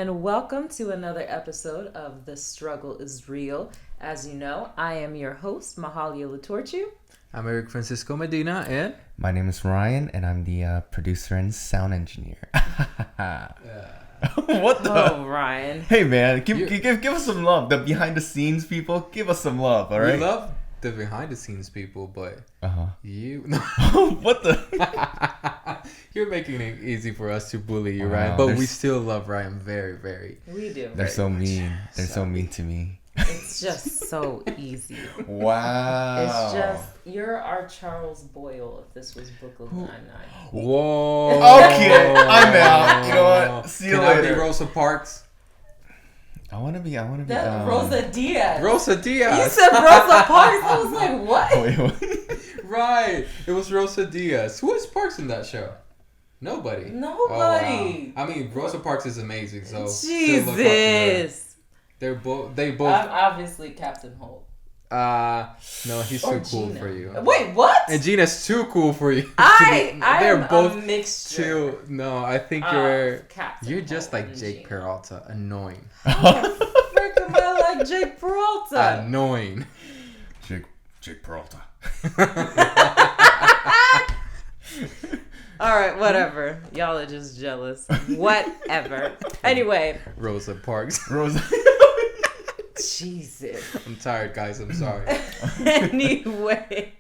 and welcome to another episode of The Struggle is Real. As you know, I am your host, Mahalia Latorchu. I'm Erik Francisco Medina, and my name is Ryan, and I'm the producer and sound engineer. What the? Oh, Ryan. Hey, man, give us some love. The behind the scenes people, give us some love, all right? We love the behind the scenes people, but you... What the? You're making it easy for us to bully you, Ryan, but we still love Ryan very, very... We do. They're so mean. They're so mean to me. It's just so easy. Wow. It's just, you're our Charles Boyle if this was Brooklyn Nine-Nine. Whoa. Okay, I'm out. You know what? See you later. Can I be Rosa Parks? I want to be. That's Rosa Diaz. Rosa Diaz. You said Rosa Parks. I was like, what? Wait, what? Right. It was Rosa Diaz. Who is Parks in that show? Nobody. Nobody. Oh, wow. I mean, Rosa Parks is amazing, so... Jesus. They both... I'm obviously Captain Holt. No, he's too cool Gina. for you. Wait, what? And Gina's too cool for you. They're both a mixture. No, I think you're just like Jake Gina. Peralta, annoying. How the frick am I like Jake Peralta? Annoying. Jake Peralta. All right, whatever. Y'all are just jealous. Whatever. Anyway. Rosa Parks. Rosa. Jesus. I'm tired, guys. I'm sorry. Anyway.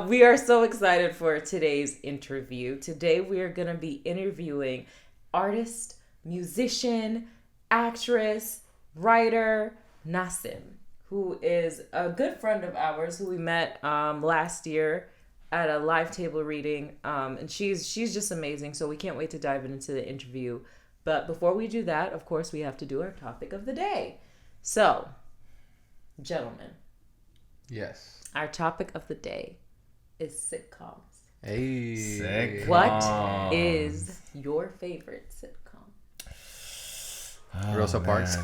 We are so excited for today's interview. Today we are going to be interviewing artist, musician, actress, writer, Nasim, who is a good friend of ours who we met last year at a live table reading, and she's just amazing, so we can't wait to dive into the interview. But before we do that, of course, we have to do our topic of the day. So, gentlemen. Yes. Our topic of the day is sitcoms. Hey. Sitcoms. What is your favorite sitcom? Rosa Parks.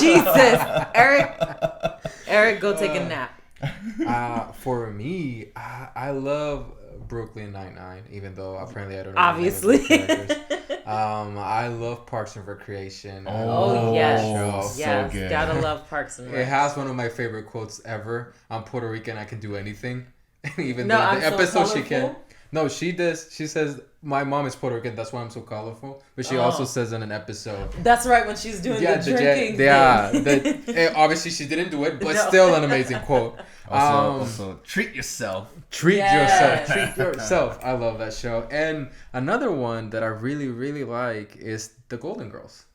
Jesus. Eric, go take a nap. For me, I love Brooklyn Nine-Nine, even though apparently I don't know. Obviously. The name of the characters. I love Parks and Recreation. Oh, yes. So Yes, good. gotta love Parks and Rec. It has one of my favorite quotes ever. I'm Puerto Rican, I can do anything. Even No, though I'm the so episode she colorful? can. No, she does. She says, my mom is Puerto Rican, that's why I'm so colorful. But she also says in an episode. That's right, when she's doing the drinking thing. Obviously, she didn't do it, but still an amazing quote. Also, treat yourself. Treat yourself. I love that show. And another one that I really, really like is The Golden Girls.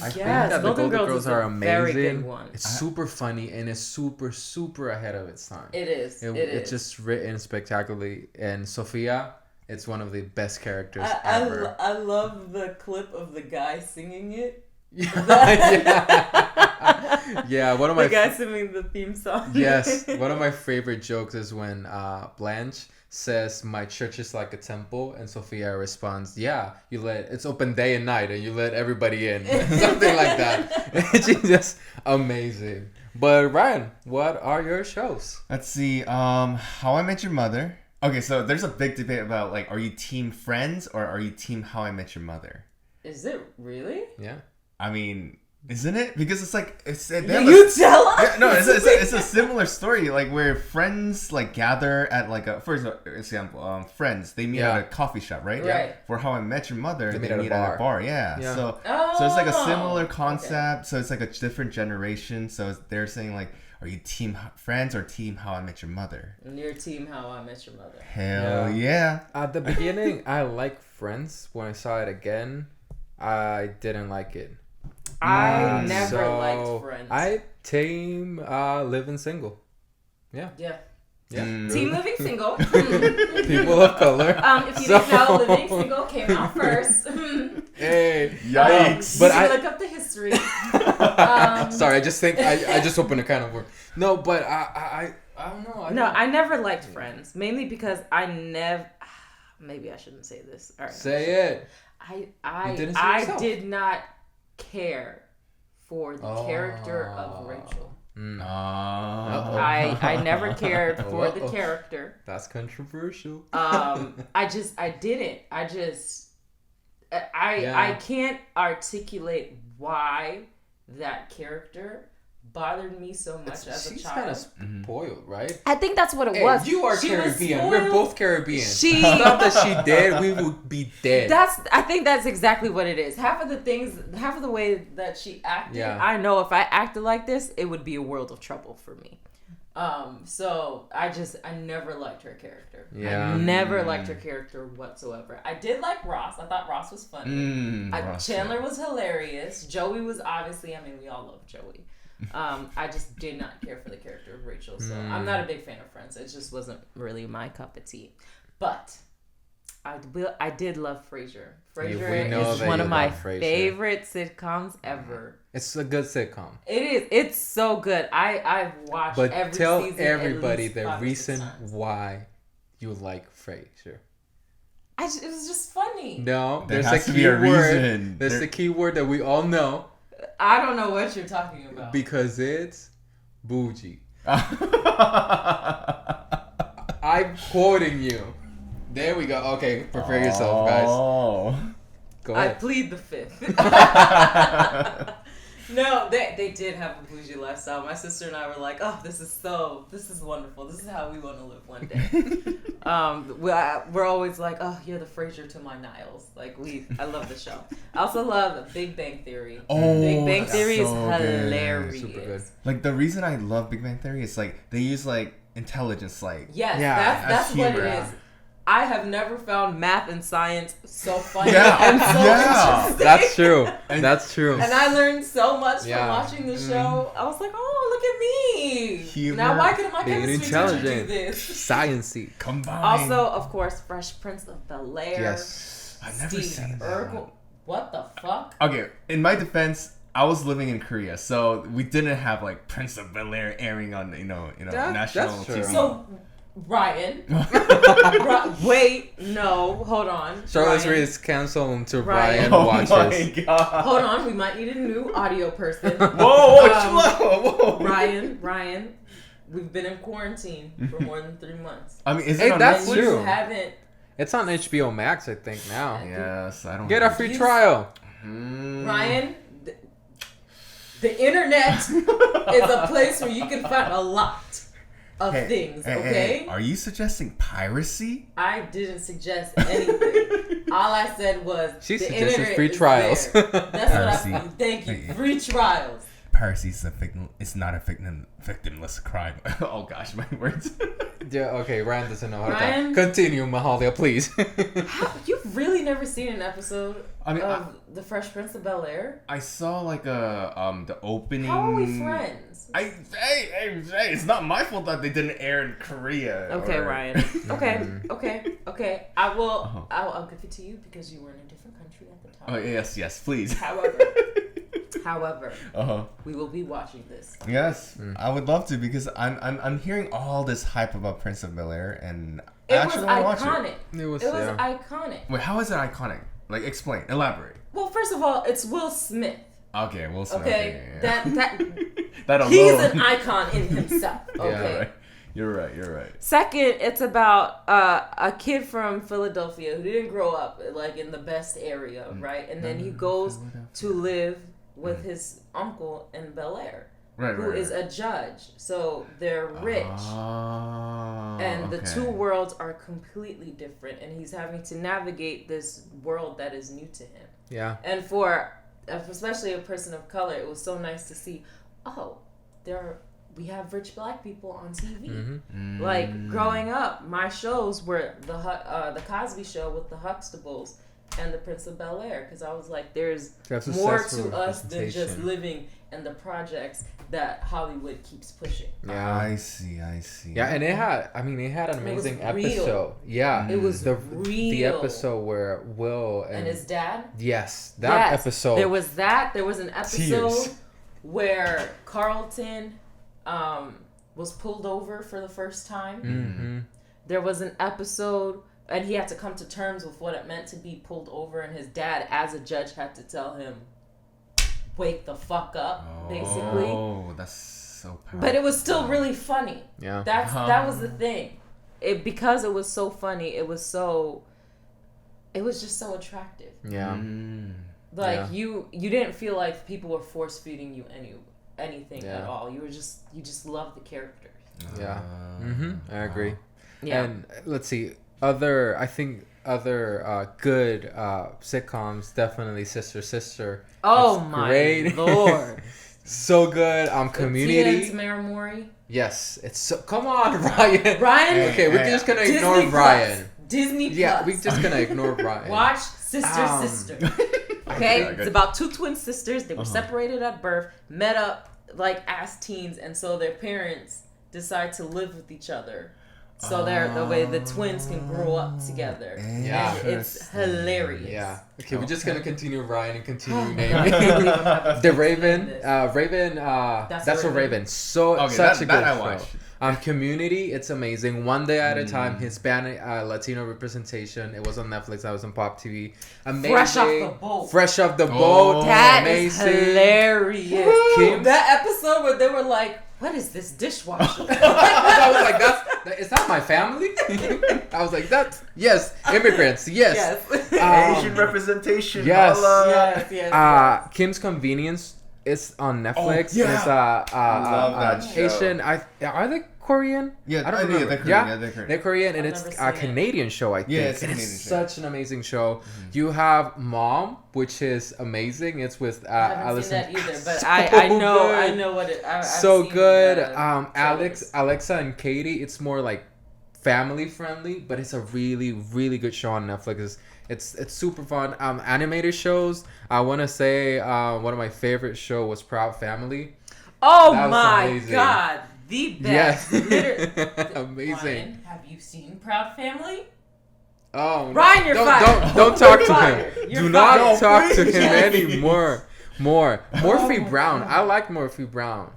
I think that The Golden Girls are amazing. Very good one. It's super funny and it's super, super ahead of its time. It is. It's just written spectacularly. And Sophia, it's one of the best characters ever. I love the clip of the guy singing it. Yeah, one of my... The guy singing the theme song. Yes, one of my favorite jokes is when Blanche says, my church is like a temple, and Sophia responds, yeah, it's open day and night and you let everybody in. Something like that. She's just amazing. But Ryan, what are your shows? Let's see. How I Met Your Mother. Okay, so there's a big debate about, like, are you team Friends or are you team How I Met Your Mother? Is it really? Yeah. I mean, isn't it? Because it's like you tell us. Yeah, no, it's a similar story, like where friends like gather at like a, for example, friends, they meet at a coffee shop, right? Right. For How I Met Your Mother, they meet at at a bar. Yeah. So it's like a similar concept. Okay. So it's like a different generation. So they're saying like, are you team Friends or team How I Met Your Mother? And you're team How I Met Your Mother. Hell yeah. At the beginning, I liked Friends. When I saw it again, I didn't like it. I never liked Friends. I team Living Single. Yeah. Team Living Single. People of color. If you didn't know, Living Single came out first. Hey, yikes! But I look up the history. Sorry, I just opened a can of worms. No, but I don't know. I never liked Friends, mainly because maybe I shouldn't say this. All right, say it. I did not care for the character of Rachel. I never cared for the character. That's controversial. I didn't. I can't articulate why that character bothered me so much as a child. She's kind of spoiled, right? I think that's what it was. You are Caribbean. We're both Caribbean. Stuff that she did, we would be dead. I think that's exactly what it is. Half of the way that she acted, I know if I acted like this, it would be a world of trouble for me. So I never liked her character. Yeah. I never liked her character whatsoever. I did like Ross. I thought Ross was funny. Chandler was hilarious. Joey was obviously, we all love Joey. I just did not care for the character of Rachel, so I'm not a big fan of Friends. It just wasn't really my cup of tea. But I did love Frasier. Frasier is one of my favorite sitcoms ever. It's a good sitcom. It is. It's so good. I've watched every season. But tell everybody the reason why you like Frasier. It was just funny. No, there's a key word. There's a key word that we all know. I don't know what you're talking about. Because it's bougie. I'm quoting you. There we go. Okay, prepare yourself, guys. Go ahead. I plead the fifth. No, they did have a bougie lifestyle. My sister and I were like, oh, this is wonderful. This is how we want to live one day. We're always like, oh, you're the Frasier to my Niles. Like, I love the show. I also love Big Bang Theory. Oh, Big Bang Theory is hilarious. Super good. Like, the reason I love Big Bang Theory is, like, they use, like, intelligence, like... Yes, that's what it is. I have never found math and science so funny and so interesting. That's true. That's true. And I learned so much from watching the show. I was like, oh, look at me. Humor, now, why couldn't my chemistry teacher do this? Sciencey. Combined. Also, of course, Fresh Prince of Bel-Air. Yes. I've never seen that one. What the fuck? Okay, in my defense, I was living in Korea, so we didn't have, like, Prince of Bel-Air airing on, national TV. So... Ryan. Wait, no, hold on. Charlotte's Reed is canceled until Ryan watches. Oh my god. Hold on, we might need a new audio person. Whoa. Ryan, we've been in quarantine for more than 3 months. Is it on that's Netflix? true. You haven't. It's on HBO Max, I think, now. Yes, I don't get a free trial. Ryan, the internet is a place where you can find a lot of things, okay? Hey, are you suggesting piracy? I didn't suggest anything. All I said was she the suggested internet free trials. That's what I said. Thank you. Free trials. Piracy is it's not a victimless crime. Oh gosh, my words. Yeah, okay, Ryan doesn't know how to talk. Continue, Mahalia, please. You've really never seen an episode of The Fresh Prince of Bel-Air? I saw like the opening. How are we friends? Hey, it's not my fault that they didn't air in Korea. Okay, Ryan. Okay. I will. I'll give it to you because you were in a different country at the time. Oh yes, please. However, we will be watching this. Yes, I would love to because I'm hearing all this hype about Prince of Bel-Air and it was iconic. It was iconic. Wait, how is it iconic? Like, explain, elaborate. Well, first of all, it's Will Smith. Okay, Will Smith. Okay, yeah. that alone. He's an icon in himself. Okay. Yeah, right. You're right. Second, it's about a kid from Philadelphia who didn't grow up like in the best area, right? And then he goes to live with his uncle in Bel-Air, who is a judge. So they're rich. And the two worlds are completely different. And he's having to navigate this world that is new to him. Yeah. And for especially a person of color, it was so nice to see, we have rich black people on TV. Mm-hmm. Like, growing up, my shows were the Cosby Show with the Huxtables and the Prince of Bel-Air, because I was like, there's more to us than just living in the projects that Hollywood keeps pushing. Yeah, I see. Yeah, and it had an amazing episode. Yeah, it was the episode where Will and his dad. Yes, that episode. There was an episode where Carlton was pulled over for the first time. Mm-hmm. There was an episode. And he had to come to terms with what it meant to be pulled over, and his dad, as a judge, had to tell him, "Wake the fuck up," basically. Oh, that's so powerful. But it was still really funny. Yeah, that was the thing. Because it was so funny, it was so it was just so attractive. Yeah. Like Yeah. you didn't feel like people were force feeding you anything Yeah. at all. You just loved the characters. Yeah. I agree. Yeah. And let's see, other good sitcoms, definitely Sister. Oh It's my great. lord. So good. Tia Community. and Tamara Mori. Yes, it's so. Come on, Ryan. Ryan. Okay, we're just gonna Disney ignore Plus. Ryan. Disney Plus. Yeah, we're just gonna ignore Ryan. Watch Sister. Okay, it's about two twin sisters. They were separated at birth, met up like as teens, and so their parents decide to live with each other. So they're the way the twins can grow up together. Yeah. And it's hilarious. Yeah. Okay, we're just gonna continue Ryan and continue I naming. can't believe I'm having to The explain Raven. this. That's a Raven. So Okay, such a that good I show. watched. Community, it's amazing. One Day at a Time, Hispanic, Latino representation. It was on Netflix. I was on Pop TV. Amazing. Fresh off the boat. Fresh off the boat. That is amazing. hilarious. Kim- That episode where they were like, "What is this dishwasher?" I was like, is that my family? I was like, yes, immigrants, yes. Asian representation. Yes. Holla. yes. Kim's Convenience is on Netflix. yeah. It's love that show. Asian. Are they Korean? Yeah, I don't yeah, remember. they're Korean. Yeah, Yeah, they're Korean. They're Korean, and I've it's never a seen it. Canadian show. I think. Yeah, it's a And Canadian show. such an amazing show. You have Mom, which is amazing. It's with I haven't Allison. seen that either, but So I know good. what it. I've So seen good. the trailers. Alexa and Katie. It's more like family friendly, but it's a really, really good show on Netflix. It's super fun. Animated shows. I want to say one of my favorite show was Proud Family. Oh That was my amazing. god, the best. Yes. Amazing. Ryan, have you seen Proud Family? Oh, Ryan, you're fired. Don't talk You're to fired. him. You're Do not fired. talk to him Yes. anymore. Murphy my Brown. God. I like Murphy Brown.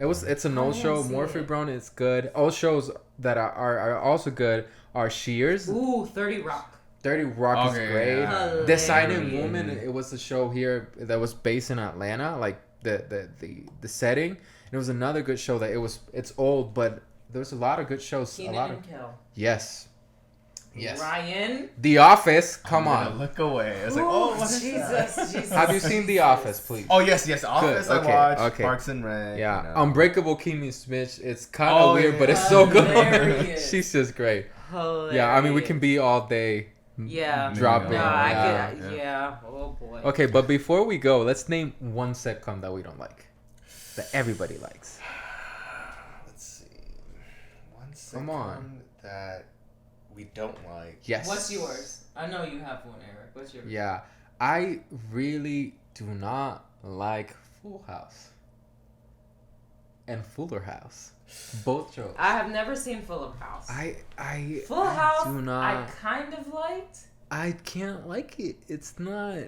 It's an old haven't show. seen Murphy it. Brown is good. Old shows that are also good are Shears. Ooh, 30 Rock. Dirty Rock is Okay, great. yeah. Designing Hilarious. Woman. It was a show here that was based in Atlanta, like the setting. And it was another good show that it's old, but there's a lot of good shows. Keenan a lot and of Kel. yes. Ryan. The Office. Come I'm gonna on. look away. I was like, oh, what is that? Jesus. Have you seen The Office, please? Oh yes, Office. Good, okay, I watched. okay. Parks and Rec. Yeah, you know. Unbreakable Kimmy Schmidt. It's kind of weird, yeah. but it's so good. Hilarious. She's just great. Hilarious. Yeah, I mean, we can be all day Yeah. dropping. No, I yeah. get. Yeah. Oh boy. Okay, but before we go, let's name one sitcom that we don't like, that everybody likes. Let's see. One Come on. sitcom that we don't like. Yes. What's yours? I know you have one, Eric. What's yours? Yeah, I really do not like Full House and Fuller House. Both shows. I have never seen Full House. I Full House. do not. I kind of liked. I can't like it. It's not.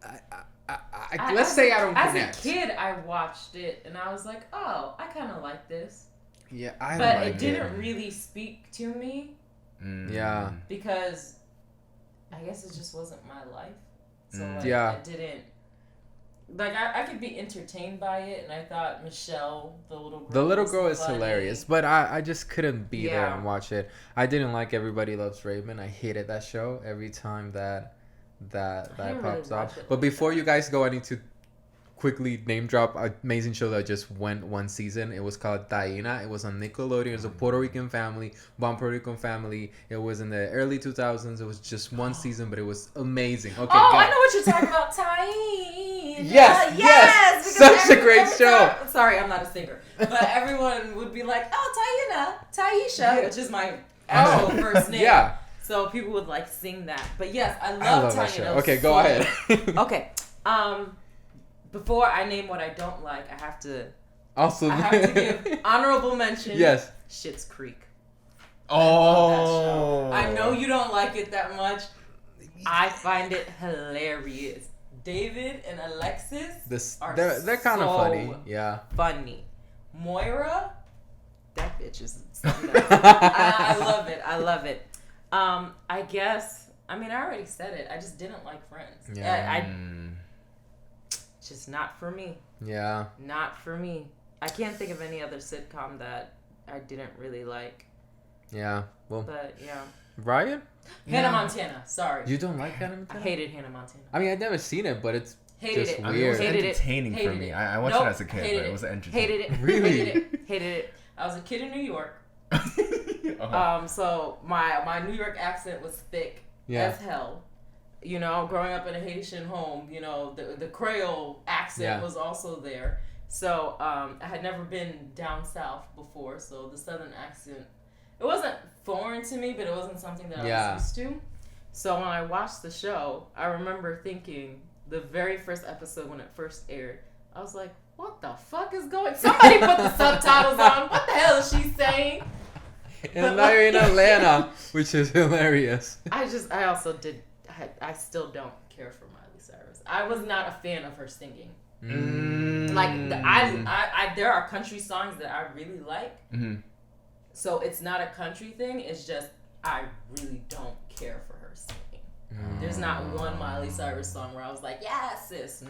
I- Let's as say a- I don't connect. As a kid, I watched it and I was like, oh, I kind of like this. Yeah, I But don't like it didn't really speak to me Yeah. because I guess it just wasn't my life. So like, Yeah. I didn't. Like, I could be entertained by it, and I thought Michelle, the little girl. The little was girl is funny. hilarious, but I just couldn't be there Yeah. and watch it. I didn't like Everybody Loves Raymond. I hated that show every time that didn't really pops up. watch it But like before that. you guys go, I need to quickly name drop an amazing show that just went one season. It was called Taina. It was on Nickelodeon. It was a Puerto Rican family, one Puerto Rican family. It was in the early 2000s. It was just one season, but it was amazing. Okay, Oh, go. I know what you're talking about, Taina. Yes, yes. because Such a great show. Sorry, I'm not a singer, but everyone would be like, "Oh, Taisha," which is my actual first name. Yeah. So people would like sing that. But yes, I I love love that Taina. show. It was Okay, go so ahead. good. Okay. Before I name what I don't like, I have to Also, give honorable mention. Yes. Schitt's Creek. Oh. I know you don't like it that much. I find it hilarious. David and Alexis are they're kind of so funny. Yeah. funny. Moira, that bitch is something else. I love it. I love it. I guess. I mean, I already said it. I just didn't like Friends. Yeah. Just not for me. Yeah. Not for me. I can't think of any other sitcom that I didn't really like. Yeah. Well, But yeah. Ryan? Hannah Montana. Sorry. You don't like Hannah I Montana? hated Hannah Montana. I mean, I've never seen it, but it's Hated just it. I mean, it was weird. Hated it. entertaining for Hated me. it. I watched Nope. it as a kid, Hated but it it. was entertaining. Hated it. Really? Hated it. Hated it. I was a kid in New York. So my New York accent was thick as hell. You know, growing up in a Haitian home, you know, the Creole accent was also there. So I had never been down south before, so the southern accent, it wasn't foreign to me, but it wasn't something that I was used to. So when I watched the show, I remember thinking the very first episode when it first aired, I was like, what the fuck is going? Somebody put the subtitles on. What the hell is she saying? And now you're in Atlanta, which is hilarious. I still don't care for Miley Cyrus. I was not a fan of her singing. Like there are country songs that I really like. So it's not a country thing. It's just I really don't care for her singing. There's not one Miley Cyrus song where I was like, yeah, sis.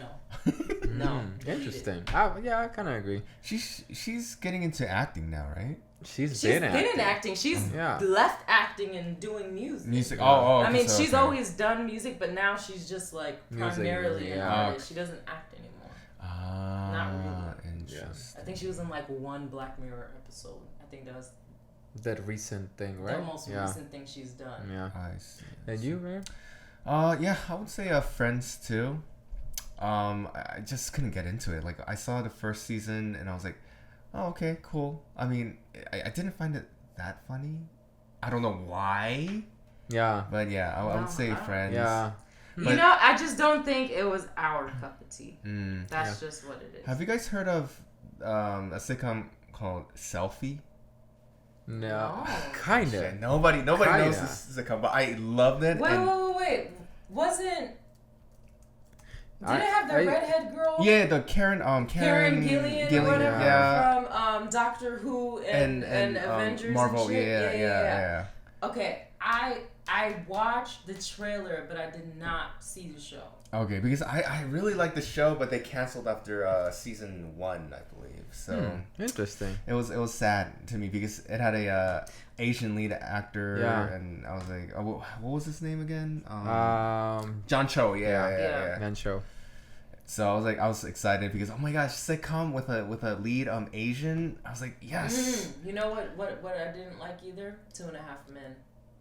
No. Interesting. I kind of agree. She's getting into acting now, right? She's been in acting. She's left acting and doing music. I mean, she's always done music, but now she's just like primarily an artist. Okay. She doesn't act anymore. Not really. Interesting. I think she was in like one Black Mirror episode. I think that was that recent thing, right? the most recent thing she's done. Yeah. I see. And you, man? Yeah, I would say Friends too. I just couldn't get into it. Like I saw the first season and I was like, oh, okay, cool. I mean, I didn't find it that funny. I don't know why. Yeah. But yeah, I would say Friends. Yeah. You know, I just don't think it was our cup of tea. That's just what it is. Have you guys heard of a sitcom called Selfie? No. Kinda. Nobody knows this sitcom, but I loved it. Wait. Did it have the redhead girl? Yeah, the Karen Gillian or whatever from Doctor Who and Avengers Marvel. and shit? Yeah. Okay, I watched the trailer, but I did not see the show. Okay, because I really liked the show, but they canceled after season 1, I believe. So interesting. It was sad to me because it had a Asian lead actor, and I was like, oh, what was his name again? John Cho. Yeah. John Cho. So I was excited because, oh my gosh, sitcom with a lead Asian. I was like, yes. You know what I didn't like either? 2.5 Men.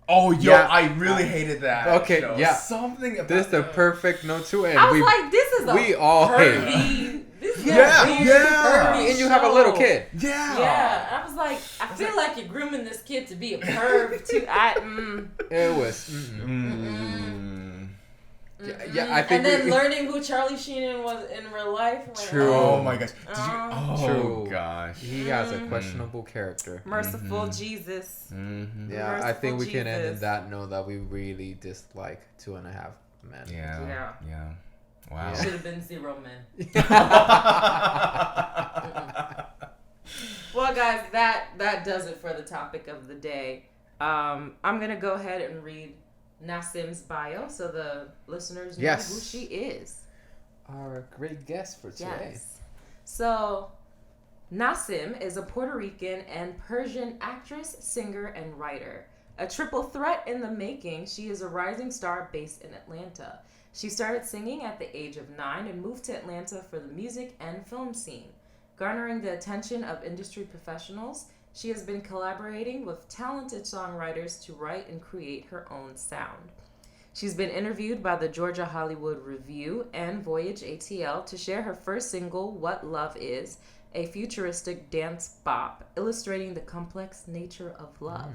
Oh, I really hated that. Okay, show. Something about this is the perfect note to end. I was like, this is we all hate it. This is and you have a little kid. Yeah. I was like, I feel like you're grooming this kid to be a perv too. It was. Yeah, I think. And then learning who Charlie Sheen was in real life. Like, True. Oh my gosh. True. Gosh. He has a questionable character. Merciful Jesus. Yeah, I think we can end in that note that we really dislike 2.5 Men. Yeah. Wow. It should have been 0 Men. Well, guys, that does it for the topic of the day. I'm gonna go ahead and read Nasim's bio so the listeners know who she is. Our great guest for today. Yes. So, Nasim is a Puerto Rican and Persian actress, singer, and writer. A triple threat in the making, she is a rising star based in Atlanta. She started singing at the age of 9 and moved to Atlanta for the music and film scene. Garnering the attention of industry professionals, she has been collaborating with talented songwriters to write and create her own sound. She's been interviewed by the Georgia Hollywood Review and Voyage ATL to share her first single, What Love Is, a futuristic dance bop illustrating the complex nature of love.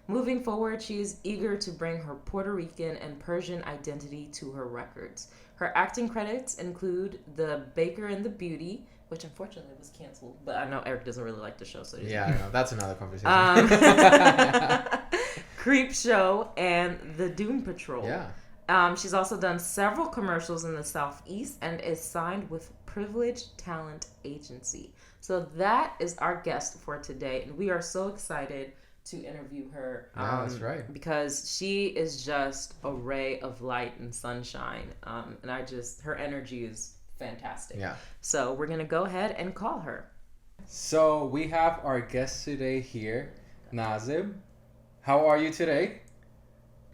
Moving forward, she is eager to bring her Puerto Rican and Persian identity to her records. Her acting credits include The Baker and the Beauty, which unfortunately was canceled, but I know Erik doesn't really like the show, so that's another conversation. Creepshow and The Doom Patrol. She's also done several commercials in the Southeast and is signed with Privileged Talent Agency. So that is our guest for today, and we are so excited to interview her. That's right. Because she is just a ray of light and sunshine, and her energy is fantastic. So we're gonna go ahead and call her. So we have our guest today here, Nasim. How are you today?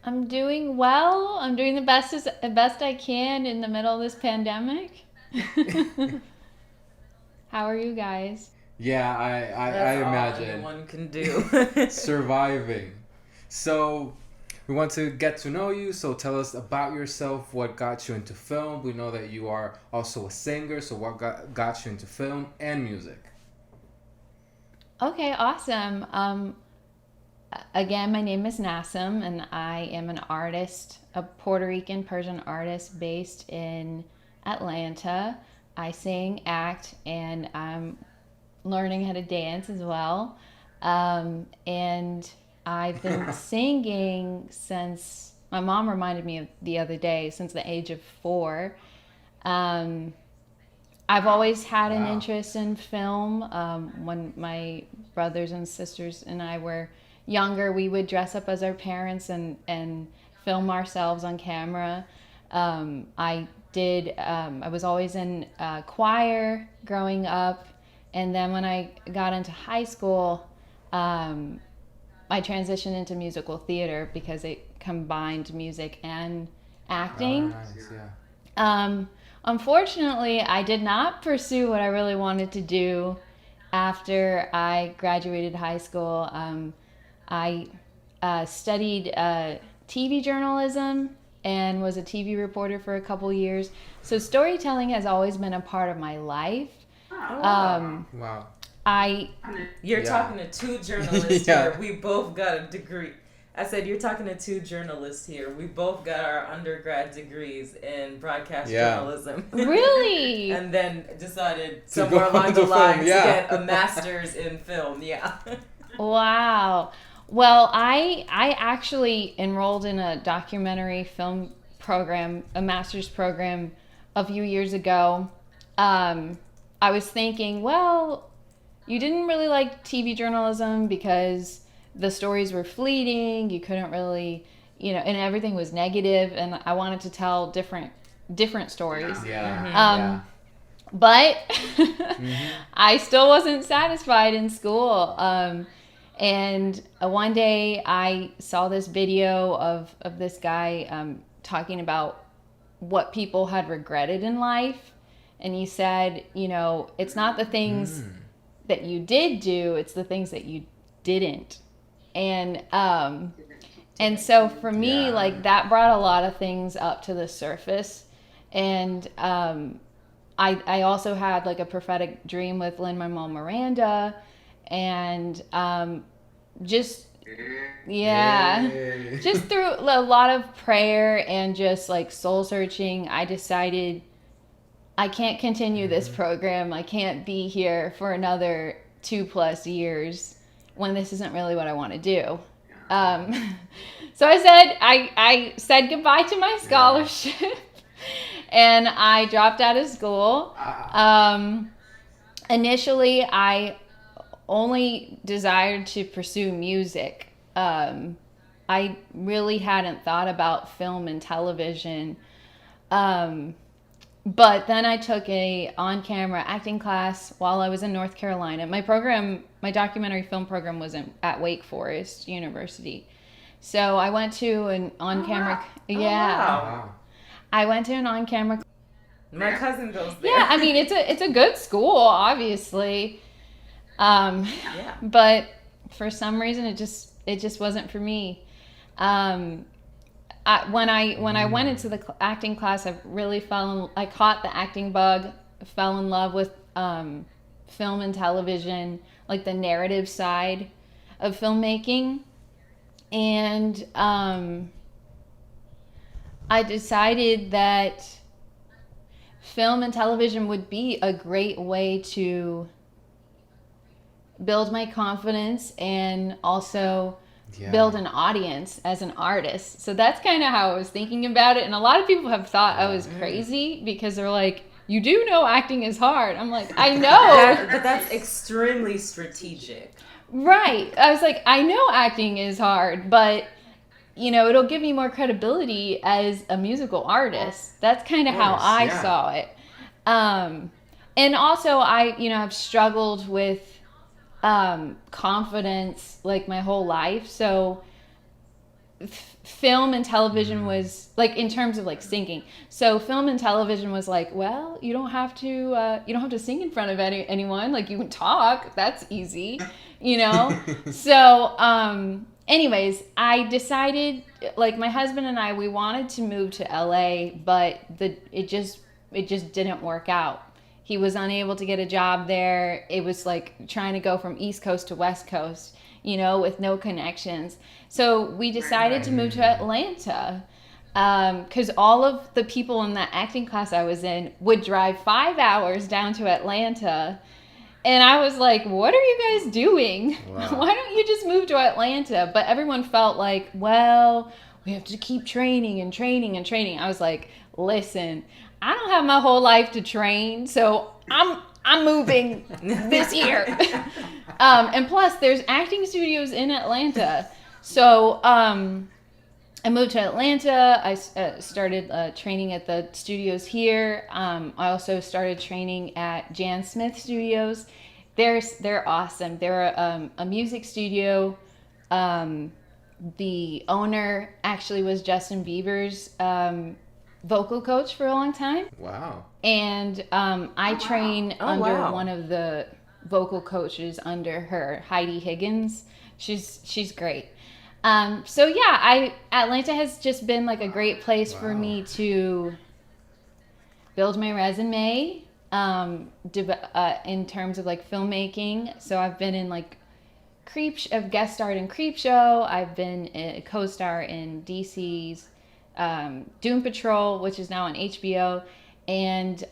I'm doing well. I'm doing the best I can in the middle of this pandemic. How are you guys? Yeah, I That's all imagine anyone can do. surviving. So, we want to get to know you. So, tell us about yourself. What got you into film? We know that you are also a singer. So, what got you into film and music? Okay, awesome. Again, my name is Nasim, and I am an artist, a Puerto Rican Persian artist based in Atlanta. I sing, act, and I'm learning how to dance as well. And I've been singing since my mom reminded me of the other day, since the age of 4. Um, I've always had an Wow. interest in film. When my brothers and sisters and I were younger, we would dress up as our parents and film ourselves on camera. I was always in choir growing up. And then when I got into high school, I transitioned into musical theater because it combined music and acting. Nice, yeah. Unfortunately, I did not pursue what I really wanted to do after I graduated high school. I studied TV journalism and was a TV reporter for a couple years. So storytelling has always been a part of my life. Wow. You're Yeah. talking to two journalists Yeah. here. We both got a degree. I said, you're talking to two journalists here. We both got our undergrad degrees in broadcast Yeah. journalism. Really? And then decided To somewhere go along into the line film, yeah. to get a master's in film. Yeah. Wow. Well, I actually enrolled in a documentary film program, a master's program, a few years ago. I was thinking, well, you didn't really like TV journalism because the stories were fleeting. You couldn't really, and everything was negative, and I wanted to tell different stories. Yeah. But I still wasn't satisfied in school. And one day I saw this video of this guy talking about what people had regretted in life. And he said, it's not the things that you did do, it's the things that you didn't. And so for me, Yeah. like, that brought a lot of things up to the surface. And I also had like a prophetic dream with Lin-Manuel Miranda, and just Yay. just through a lot of prayer and just like soul searching, I decided I can't continue this program. I can't be here for another 2+ years when this isn't really what I want to do. So I said goodbye to my scholarship. And I dropped out of school. Initially, I only desired to pursue music. I really hadn't thought about film and television. But then I took a on-camera acting class while I was in North Carolina. My documentary film program was at Wake Forest University. So I went to an on-camera. Wow. I went to an on-camera. My cousin goes there. Yeah, I mean it's a good school, obviously. Yeah. But for some reason it just wasn't for me. When I went into the acting class, I caught the acting bug, fell in love with film and television, like the narrative side of filmmaking. And I decided that film and television would be a great way to build my confidence and also build an audience as an artist. So that's kind of how I was thinking about it. And a lot of people have thought I was crazy because they're like, you do know acting is hard. I'm like, I know. But that's extremely strategic. Right. I was like, I know acting is hard, but it'll give me more credibility as a musical artist. That's kind of how I saw it. And also I've struggled with confidence like my whole life. So film and television was like, in terms of like singing. So film and television was like, well, you don't have to sing in front of anyone. Like, you can talk. That's easy, you know? So, anyways, I decided, like, my husband and I, we wanted to move to LA, but it just didn't work out. He was unable to get a job there. It was like trying to go from East Coast to West Coast, you know, with no connections. So we decided to move to Atlanta, because all of the people in that acting class I was in would drive 5 hours down to Atlanta. And I was like, what are you guys doing? Wow. Why don't you just move to Atlanta? But everyone felt like, well, we have to keep training and training and training. I was like, listen, I don't have my whole life to train, so I'm moving this year. And plus, there's acting studios in Atlanta. So I moved to Atlanta. I started training at the studios here. I also started training at Jan Smith Studios. They're awesome. They're a music studio. The owner actually was Justin Bieber's vocal coach for a long time. Wow. And I train under one of the vocal coaches under her, Heidi Higgins. She's great. So yeah, Atlanta has just been like a great place for me to build my resume in terms of like filmmaking. So I've been in like I've guest starred in Creepshow. I've been a co-star in DC's Doom Patrol, which is now on HBO, and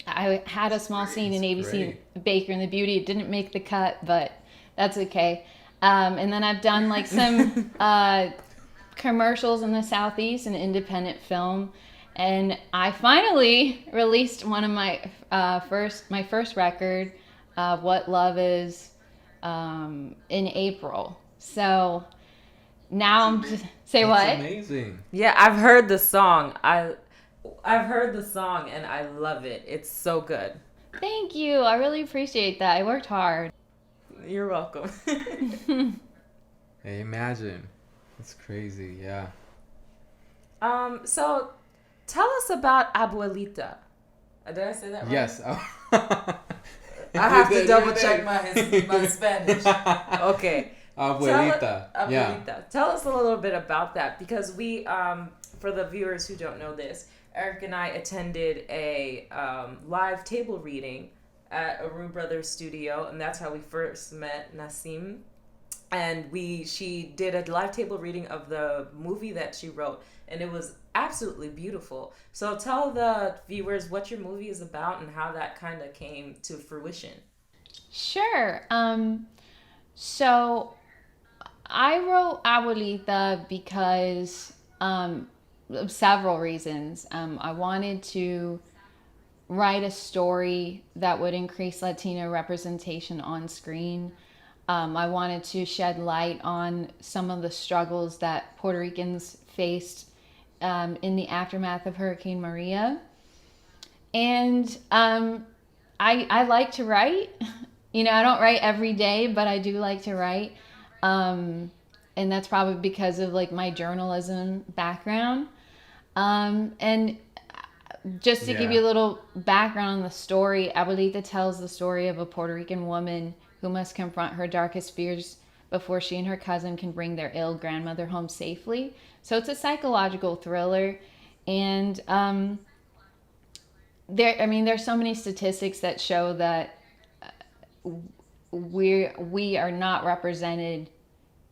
I had a small scene in ABC Baker and the Beauty. It didn't make the cut, but that's okay. And then I've done like some commercials in the Southeast and independent film, and I finally released one of my first record, What Love Is, in April. So now I'm just That's amazing. Yeah, I've heard the song. I've heard the song and I love it. It's so good. Thank you. I really appreciate that. I worked hard. You're welcome. Hey, imagine. That's crazy. Yeah. So tell us about Abuelita. Did I say that right? Yes. I have to double check my Spanish. Okay. Abuelita. Abuelita. Tell us a little bit about that, because we, for the viewers who don't know this, Erik and I attended a live table reading at Aru Brothers Studio, and that's how we first met Nasim. And she did a live table reading of the movie that she wrote, and it was absolutely beautiful. So tell the viewers what your movie is about and how that kind of came to fruition. Sure. So I wrote Abuelita because of several reasons. I wanted to write a story that would increase Latino representation on screen. I wanted to shed light on some of the struggles that Puerto Ricans faced in the aftermath of Hurricane Maria. And I like to write. You know, I don't write every day, but I do like to write. And that's probably because of like my journalism background. And just to give you a little background on the story, Abuelita tells the story of a Puerto Rican woman who must confront her darkest fears before she and her cousin can bring their ill grandmother home safely. So it's a psychological thriller. And there's so many statistics that show that we are not represented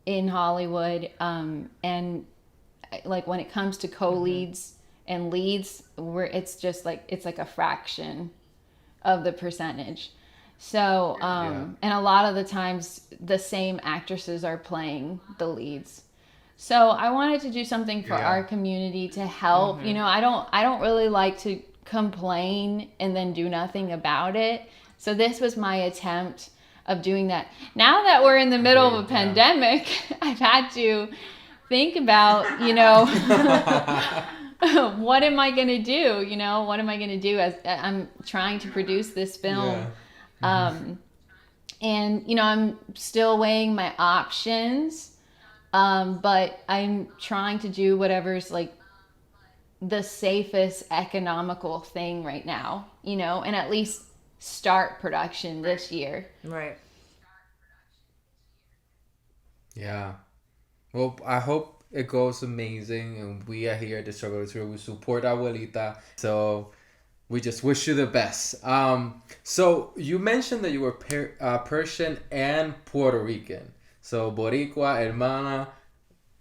in Hollywood, and like when it comes to co-leads and leads, it's like a fraction of the percentage. So and a lot of the times the same actresses are playing the leads. So I wanted to do something for our community to help. You know, I don't really like to complain and then do nothing about it. So this was my attempt of doing that. Now that we're in the middle of a pandemic, I've had to think about, you know, what am I going to do? You know, what am I going to do as I'm trying to produce this film? And, you know, I'm still weighing my options. But I'm trying to do whatever's like the safest economical thing right now, and at least start production this year. Right. Yeah. Well, I hope it goes amazing, and we are here at the Struggle Tour. We support Abuelita, so we just wish you the best. So you mentioned that you were Persian and Puerto Rican. So Boricua, hermana,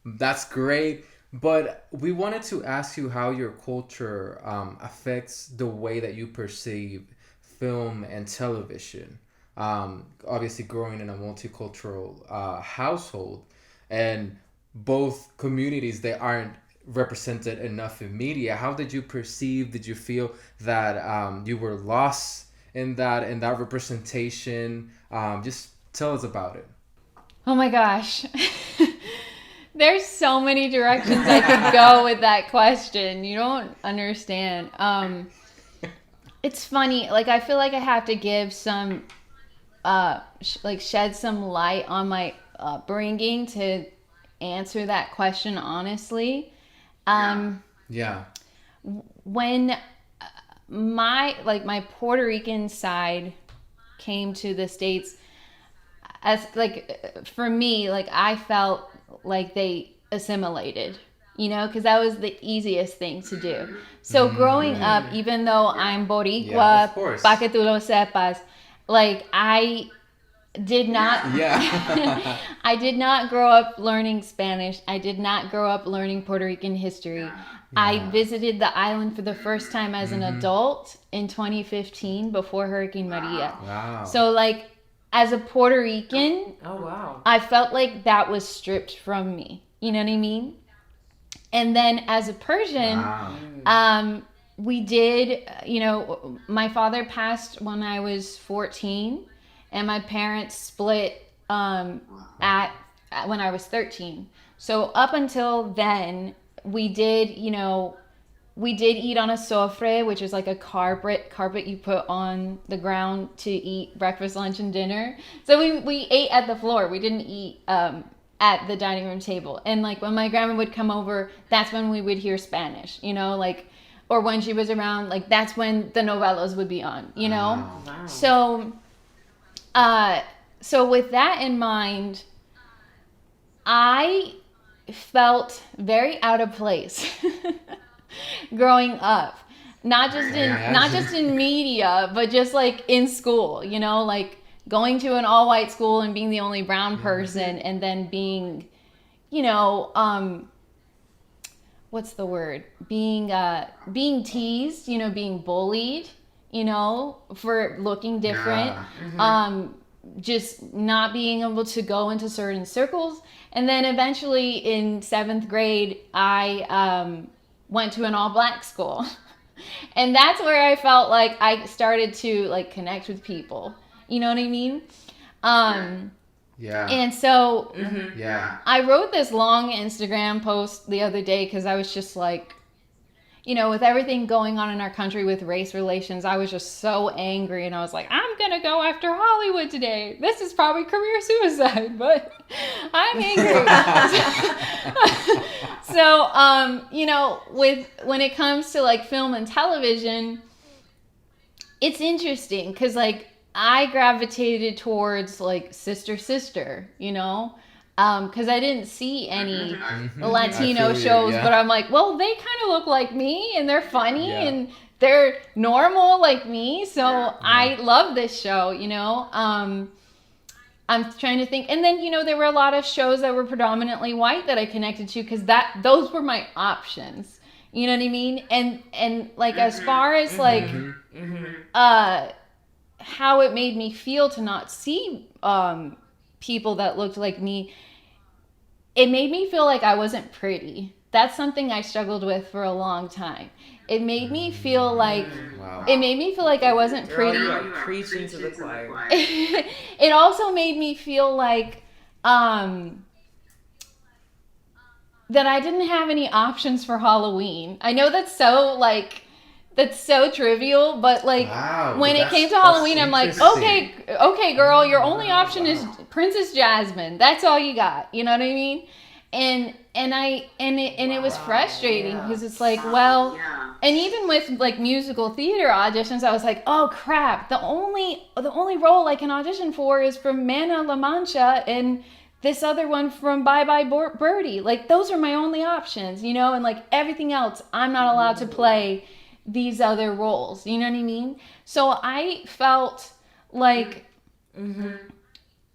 that's great. But we wanted to ask you how your culture affects the way that you perceive film and television. Obviously, growing in a multicultural household, and both communities, they aren't represented enough in media. How did you perceive? Did you feel that you were lost in that representation? Just tell us about it. Oh my gosh. There's so many directions I could go with that question. You don't understand. It's funny. Like, I feel like I have to give some, shed some light on my upbringing to answer that question honestly. Yeah. When my Puerto Rican side came to the States, as for me, I felt like they assimilated, because that was the easiest thing to do. So growing up, even though I'm Boricua, pa que tú lo sepas, I did not I did not grow up learning Spanish. I did not grow up learning Puerto Rican history. Yeah. I visited the island for the first time as an adult in 2015 before Hurricane Maria. Wow. So as a Puerto Rican, I felt like that was stripped from me. You know what I mean? And then as a Persian, we did, my father passed when I was 14, and my parents split when I was 13. So up until then, we did eat on a sofre, which is like a carpet you put on the ground to eat breakfast, lunch, and dinner. So we ate at the floor. We didn't eat at the dining room table. And when my grandma would come over, that's when we would hear Spanish, or when she was around, that's when the novellas would be on, Wow. So with that in mind, I felt very out of place growing up, not just in media, but just in school, going to an all-white school and being the only brown person, and then being, what's the word? Being teased, being bullied, for looking different. Yeah. Just not being able to go into certain circles. And then eventually in 7th grade, I went to an all-black school. And that's where I felt like I started to connect with people. You know what I mean? Yeah. And so yeah, I wrote this long Instagram post the other day because I was just with everything going on in our country with race relations, I was just so angry, and I was like, I'm going to go after Hollywood today. This is probably career suicide, but I'm angry. So, when it comes to film and television, it's interesting because I gravitated towards sister, because I didn't see any Latino shows, but I'm like, well, they kind of look like me, and they're funny, and they're normal like me, so I love this show, I'm trying to think, and then, there were a lot of shows that were predominantly white that I connected to, because those were my options, you know what I mean? And as far as how it made me feel to not see people that looked like me, it made me feel like I wasn't pretty. That's something I struggled with for a long time. It made me feel like I wasn't pretty. You are preaching to the choir. It also made me feel like that I didn't have any options for Halloween. I know that's so trivial, but when it came to Halloween, I'm like, okay, girl, your only option is Princess Jasmine. That's all you got. You know what I mean? And it was frustrating because it's like, well, and even with like musical theater auditions, I was like, oh crap, the only role I can audition for is from Mana La Mancha and this other one from Bye Bye Birdie. Like those are my only options, you know, and like everything else I'm not allowed to play these other roles, you know what I mean? So I felt like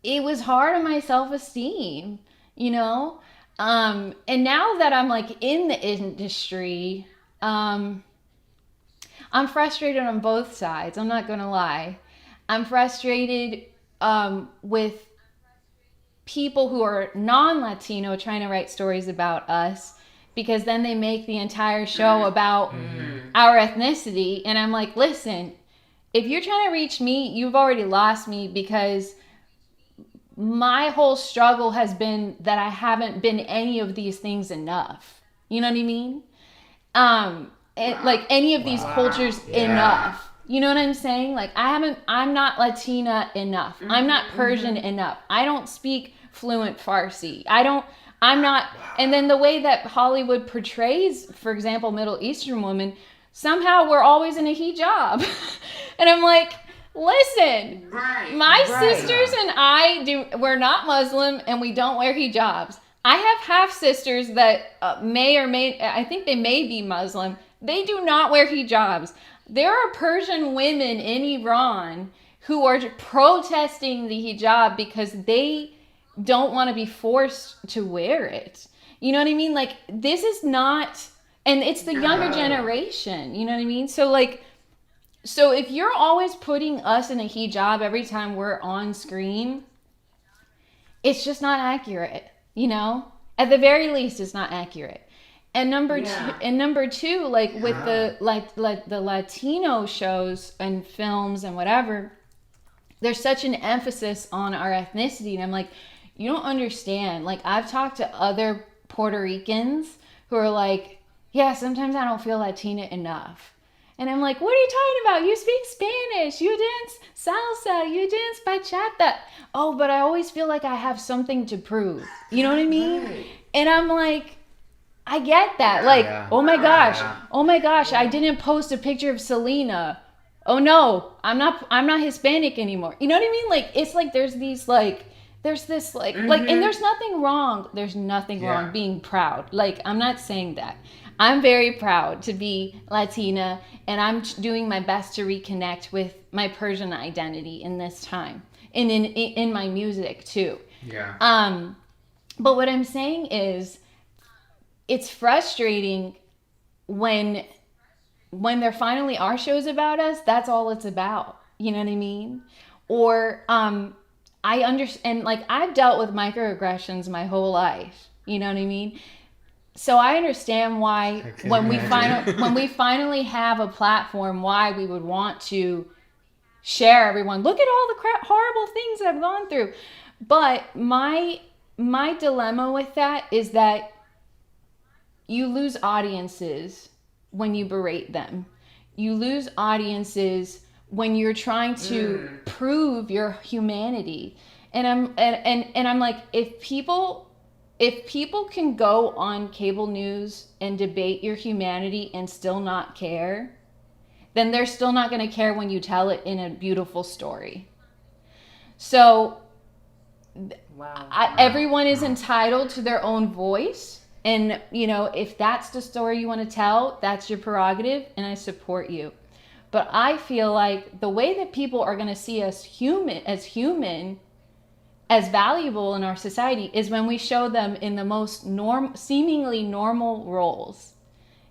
it was hard on my self-esteem, you know? And now that I'm like in the industry, I'm frustrated on both sides. I'm not gonna lie. I'm frustrated with people who are non-Latino trying to write stories about us, because then they make the entire show about our ethnicity. And I'm like, listen, if you're trying to reach me, you've already lost me, because my whole struggle has been that I haven't been any of these things enough. You know what I mean? Like any of these cultures enough. You know what I'm saying? Like I'm not Latina enough. I'm not Persian enough. I don't speak fluent Farsi. I'm not. And then the way that Hollywood portrays, for example, Middle Eastern women, somehow we're always in a hijab. And I'm like, listen, my sisters and we're not Muslim and we don't wear hijabs. I have half sisters that I think they may be Muslim. They do not wear hijabs. There are Persian women in Iran who are protesting the hijab because they don't want to be forced to wear it. You know what I mean? Like, this is not, and it's the younger generation, you know what I mean? So if you're always putting us in a hijab every time we're on screen, it's just not accurate, you know? At the very least, it's not accurate. And number two, like with the the Latino shows and films and whatever, there's such an emphasis on our ethnicity. And I'm like, you don't understand. Like, I've talked to other Puerto Ricans who are like, yeah, sometimes I don't feel Latina enough. And I'm like, what are you talking about? You speak Spanish, you dance salsa, you dance bachata. Oh, but I always feel like I have something to prove. You know what I mean? Right. And I'm like, I get that. Like, oh my gosh, I didn't post a picture of Selena. Oh no, I'm not Hispanic anymore. You know what I mean? Like, it's like there's this like, and there's nothing wrong. There's nothing wrong being proud. Like, I'm not saying that. I'm very proud to be Latina, and I'm doing my best to reconnect with my Persian identity in this time, and in my music too. Yeah. But what I'm saying is, it's frustrating when there finally are shows about us. That's all it's about. You know what I mean? Or I understand. Like, I've dealt with microaggressions my whole life. You know what I mean? So I understand why when we finally have a platform, why we would want to share everyone. Look at all the horrible things I've gone through. But my dilemma with that is that you lose audiences when you berate them. You lose audiences when you're trying to prove your humanity. And I'm like, if people can go on cable news and debate your humanity and still not care, then they're still not going to care when you tell it in a beautiful story. So everyone is entitled to their own voice. And, you know, if that's the story you want to tell, that's your prerogative, and I support you. But I feel like the way that people are going to see us human, as valuable in our society, is when we show them in the most seemingly normal roles,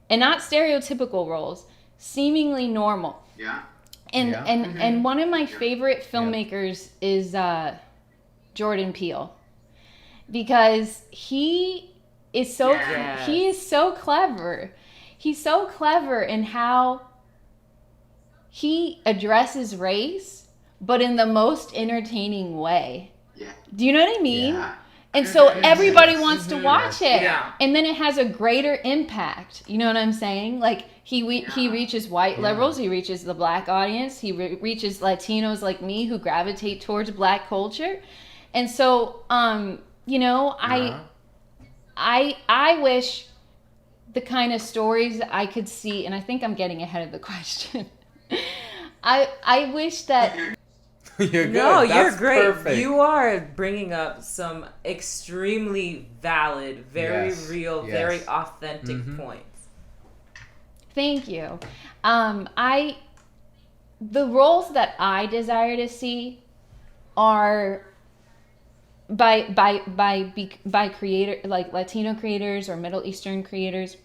and not stereotypical roles, seemingly normal. Yeah. And one of my favorite filmmakers is Jordan Peele, because he is so clever. He's so clever in how he addresses race, but in the most entertaining way. Yeah. Do you know what I mean? Yeah. And so everybody wants to watch it. Yeah. And then it has a greater impact. You know what I'm saying? Like, he reaches white liberals, he reaches the black audience, he reaches Latinos like me who gravitate towards black culture. And so, you know, I wish the kind of stories that I could see, and I think I'm getting ahead of the question. I wish that. You're good. No, That's you're great. Perfect. You are bringing up some extremely valid, very Yes, real, yes. very authentic points. Thank you. The roles that I desire to see are by creator, like Latino creators or Middle Eastern creators,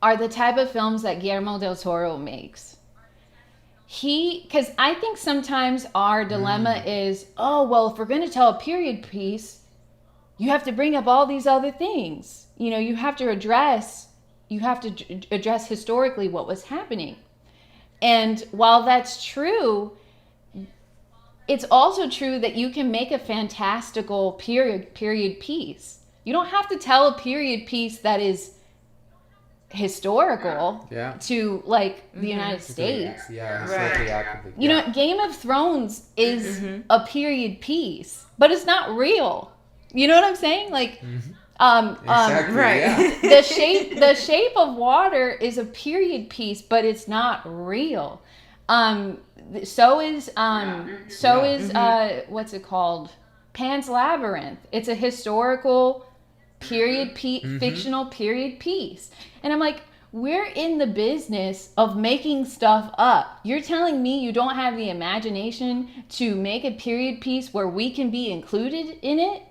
are the type of films that Guillermo del Toro makes. Because I think sometimes our dilemma is, oh, well, if we're going to tell a period piece, you have to bring up all these other things. You know, you have to address historically what was happening. And while that's true, it's also true that you can make a fantastical period piece. You don't have to tell a period piece that is historical to like the United States. Yeah, Right. accurate. You know, Game of Thrones is a period piece, but it's not real. You know what I'm saying? Like, Exactly, right. yeah. the shape of water is a period piece, but it's not real. So is what's it called? Pan's Labyrinth. It's a historical period fictional period piece. And I'm like, we're in the business of making stuff up. You're telling me you don't have the imagination to make a period piece where we can be included in it?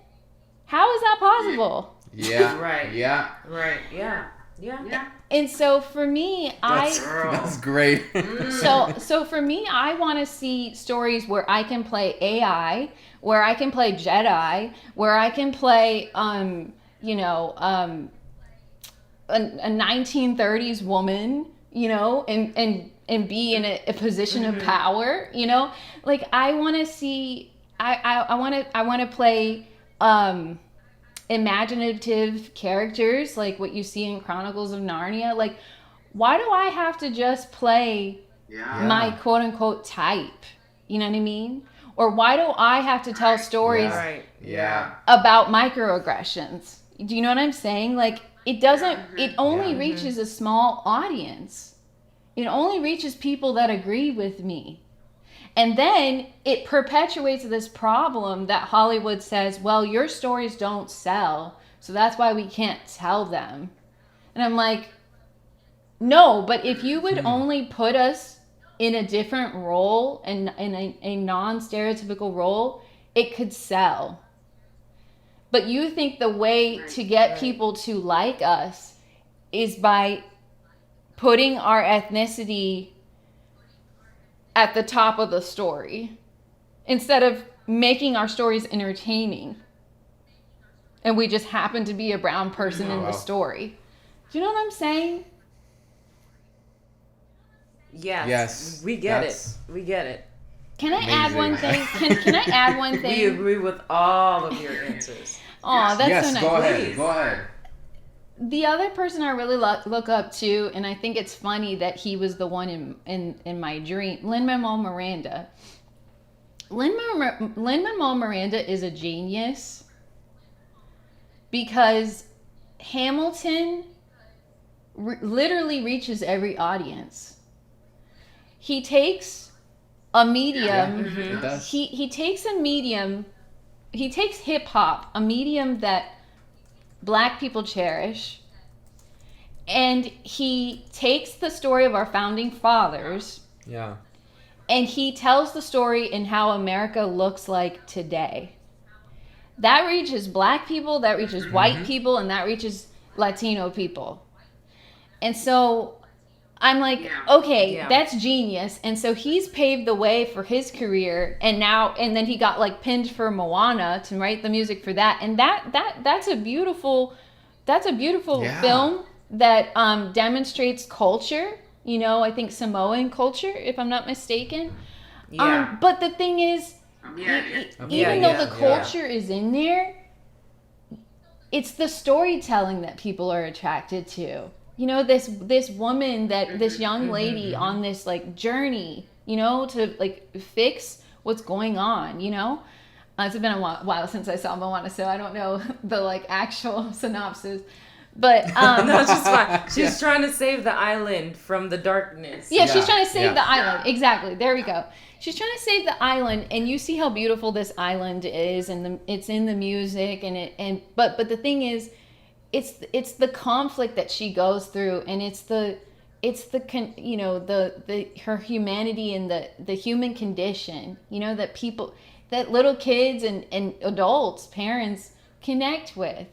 How is that possible? Yeah. Right. Yeah. Right. Yeah. And so for me, That's great. so for me, I want to see stories where I can play AI, where I can play Jedi, where I can play a 1930s woman, you know, and be in a position of power, you know. Like I want to see, I want to play imaginative characters like what you see in Chronicles of Narnia. Like, why do I have to just play my quote unquote type? You know what I mean? Or why do I have to tell stories about microaggressions? Do you know what I'm saying? Like, it doesn't, it only reaches a small audience. It only reaches people that agree with me. And then it perpetuates this problem that Hollywood says, well, your stories don't sell, so that's why we can't tell them. And I'm like, no, but if you would only put us in a different role and in a non-stereotypical role, it could sell. But you think the way to get people to like us is by putting our ethnicity at the top of the story instead of making our stories entertaining. And we just happen to be a brown person in the story. Do you know what I'm saying? Yes. We get it. Can I add one thing? Can I add one thing? We agree with all of your answers. Oh, that's so nice. Go ahead. The other person I really look up to, and I think it's funny that he was the one in my dream, Lin-Manuel Miranda. Lin-Manuel Miranda is a genius because Hamilton literally reaches every audience. He takes a medium. It does. He takes a medium. He takes hip hop, a medium that Black people cherish, and he takes the story of our founding fathers, and he tells the story in how America looks like today. That reaches Black people, that reaches white people, and that reaches Latino people. And so I'm like, okay, that's genius. And so he's paved the way for his career, and then he got like pinned for Moana to write the music for that. And that's a beautiful film that demonstrates culture. You know, I think Samoan culture, if I'm not mistaken. But the thing is, even though the culture is in there, it's the storytelling that people are attracted to. You know, this woman, this young lady on this like journey, you know, to like fix what's going on, you know. It's been a while since I saw Moana, so I don't know the like actual synopsis. But No, she's fine. She's trying to save the island from the darkness. yeah, she's trying to save the island. Exactly. There we go. She's trying to save the island, and you see how beautiful this island is, and it's in the music, but the thing is, it's the conflict that she goes through, and it's the her humanity and the human condition, that little kids and adults, parents connect with,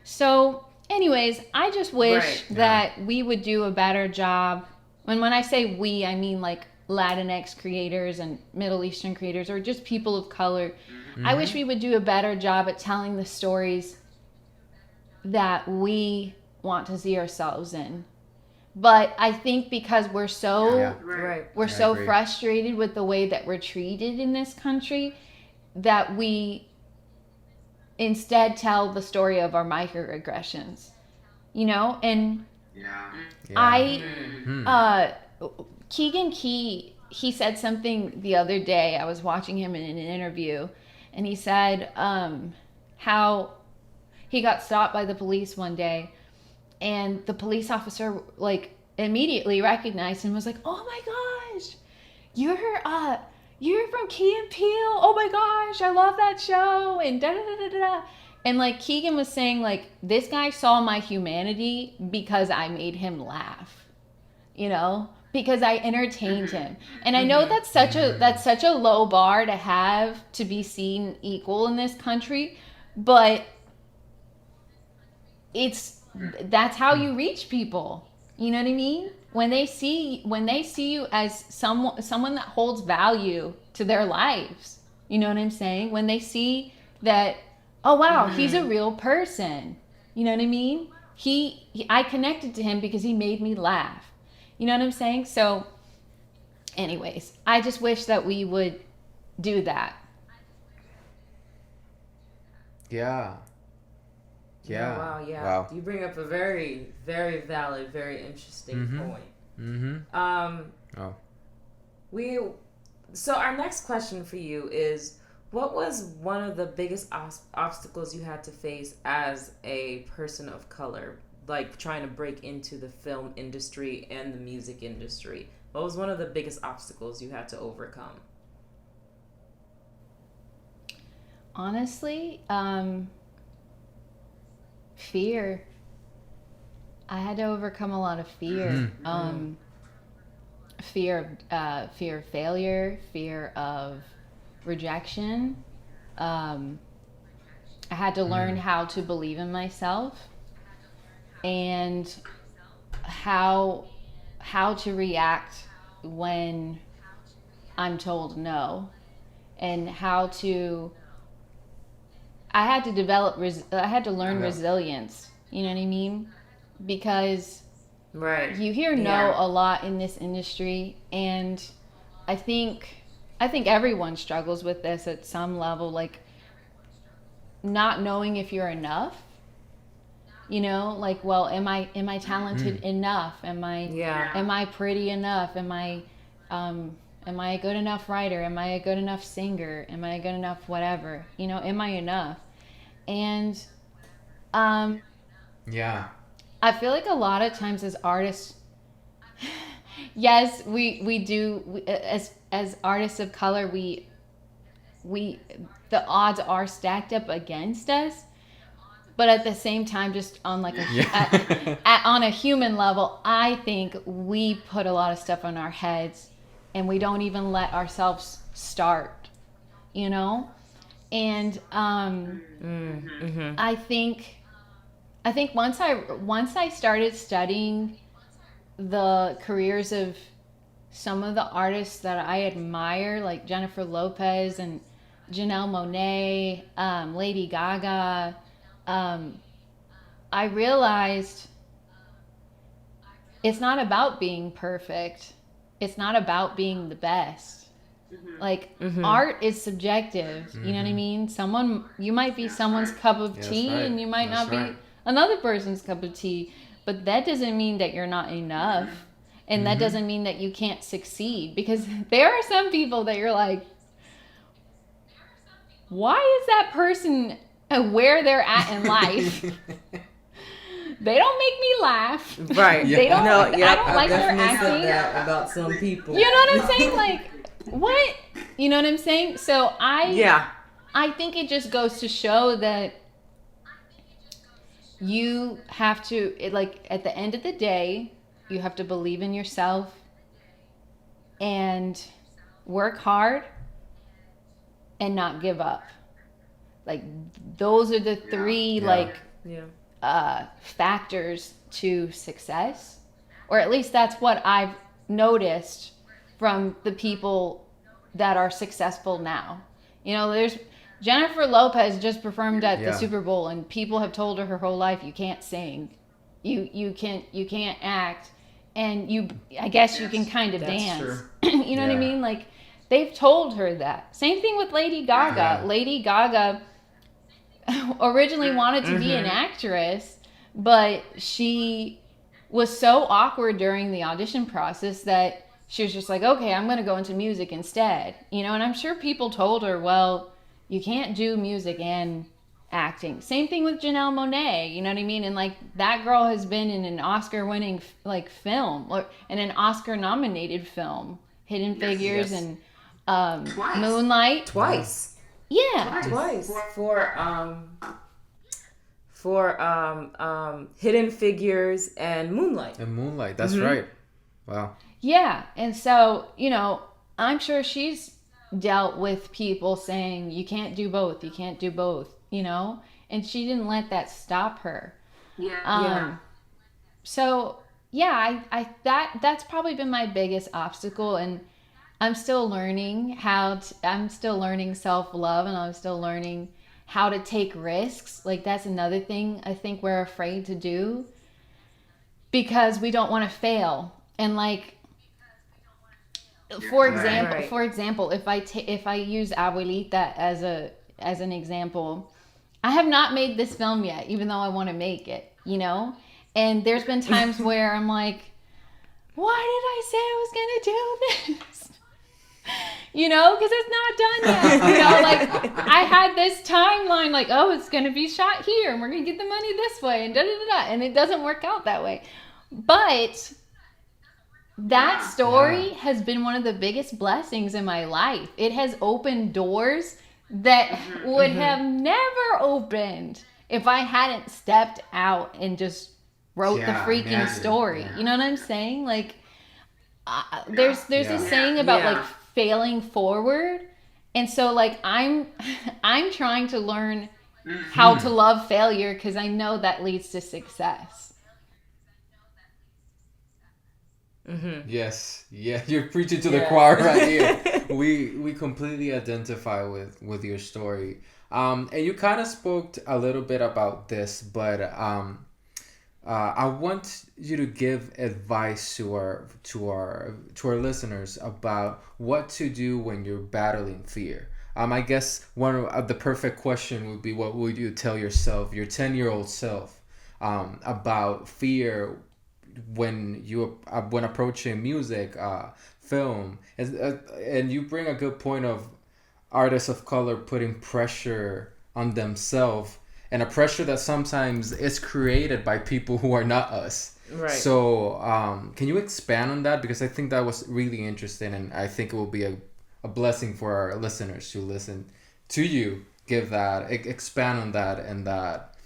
So anyways, I just wish that we would do a better job. And when I say we, I mean like Latinx creators and Middle Eastern creators, or just people of color. I wish we would do a better job at telling the stories that we want to see ourselves in. But I think because we're so frustrated with the way that we're treated in this country, that we instead tell the story of our microaggressions, and Keegan Key, he said something the other day. I was watching him in an interview, and he said how he got stopped by the police one day, and the police officer like immediately recognized him and was like, "Oh my gosh, you're from Key and Peele. Oh my gosh, I love that show." And da da da da da. And like Keegan was saying, like, this guy saw my humanity because I made him laugh, because I entertained him. And I know that's such a low bar to have to be seen equal in this country, but that's how you reach people. You know what I mean? When they see you as someone that holds value to their lives. You know what I'm saying? When they see that, oh wow, he's a real person. You know what I mean? I connected to him because he made me laugh. You know what I'm saying? So anyways, I just wish that we would do that. Yeah. Yeah. Oh, wow, yeah. Wow. You bring up a very, very valid, very interesting point. So our next question for you is, what was one of the biggest obstacles you had to face as a person of color, like trying to break into the film industry and the music industry? What was one of the biggest obstacles you had to overcome? Honestly, fear. I had to overcome a lot of fear. Fear of failure, fear of rejection. I had to learn how to believe in myself, and how to react when I'm told no, and I had to learn resilience. You know what I mean? Because you hear no a lot in this industry, and I think everyone struggles with this at some level, like not knowing if you're enough. Like, well, am I talented enough? Am I pretty enough? Am I a good enough writer? Am I a good enough singer? Am I a good enough whatever? Am I enough? And I feel like a lot of times as artists, yes, we do, as artists of color, we the odds are stacked up against us, but at the same time, just on like on a human level, I think we put a lot of stuff on our heads, and we don't even let ourselves start, and I think once I started studying the careers of some of the artists that I admire, like Jennifer Lopez and Janelle Monáe, Lady Gaga, I realized it's not about being perfect. It's not about being the best. Like, art is subjective. You know what I mean? You might be someone's cup of tea, and you might not be another person's cup of tea. But that doesn't mean that you're not enough. And that doesn't mean that you can't succeed. Because there are some people that you're like, why is that person where they're at in life? They don't make me laugh. Right. They don't. No, yeah, I don't like their definitely said acting. that about some people. You know what I'm saying? Like, what? You know what I'm saying? So I think it just goes to show that you have to, like, at the end of the day, you have to believe in yourself and work hard and not give up. Like, those are the three, factors to success. Or at least that's what I've noticed from the people that are successful now. You know, there's Jennifer Lopez just performed at the Super Bowl, and people have told her whole life, you can't sing, you can't act, and I guess you can kind of dance. You know what I mean? Like, they've told her that. Same thing with Lady Gaga. Yeah. Lady Gaga originally wanted to be an actress, but she was so awkward during the audition process that she was just like, okay, I'm going to go into music instead. You know, and I'm sure people told her, well, you can't do music and acting. Same thing with Janelle Monáe, you know what I mean? And like, that girl has been in an Oscar-winning like film, or in an Oscar-nominated film, Hidden Figures and Moonlight. Twice. Yeah. Twice for Hidden Figures and Moonlight. And Moonlight, that's right. Wow. Yeah, and so, you know, I'm sure she's dealt with people saying, you can't do both, you know? And she didn't let that stop her. So, yeah, that's probably been my biggest obstacle, and I'm still learning I'm still learning self-love, and I'm still learning how to take risks. Like, that's another thing I think we're afraid to do because we don't want to fail. And like, for example, if I use Abuelita as an example, I have not made this film yet, even though I want to make it, you know? And there's been times where I'm like, why did I say I was going to do this? You know, because it's not done yet. You know, like, I had this timeline, like, oh, it's going to be shot here, and we're going to get the money this way, and da-da-da-da, and it doesn't work out that way. But that story has been one of the biggest blessings in my life. It has opened doors that would have never opened if I hadn't stepped out and just wrote the freaking story. You know what I'm saying? Like, there's this saying about like failing forward, and so like I'm trying to learn how to love failure because I know that leads to success. Yes, you're preaching to the choir right here. We completely identify with your story, and you kind of spoke a little bit about this, but I want you to give advice to our listeners about what to do when you're battling fear. I guess one of the perfect question would be, what would you tell yourself, your 10-year-old self, about fear when approaching music, film, and you bring a good point of artists of color putting pressure on themselves, and a pressure that sometimes is created by people who are not us. Right. So can you expand on that? Because I think that was really interesting, and I think it will be a blessing for our listeners to listen to you give that, expand on that, and that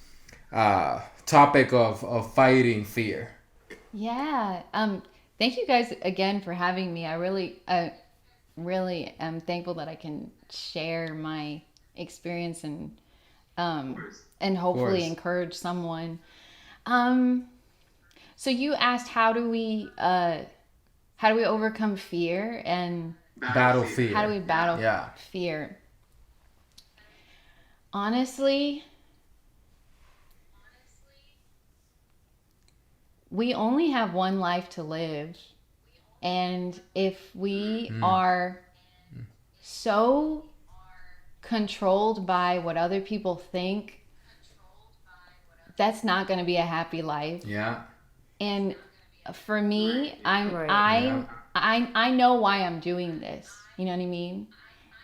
topic of fighting fear. Yeah. Thank you guys again for having me. I really am thankful that I can share my experience and hopefully encourage someone. So you asked, how do we overcome fear and battle fear? How do we battle fear? Honestly, we only have one life to live. And if we are so controlled by what other people think, that's not going to be a happy life. Yeah. And for me, I know why I'm doing this. You know what I mean?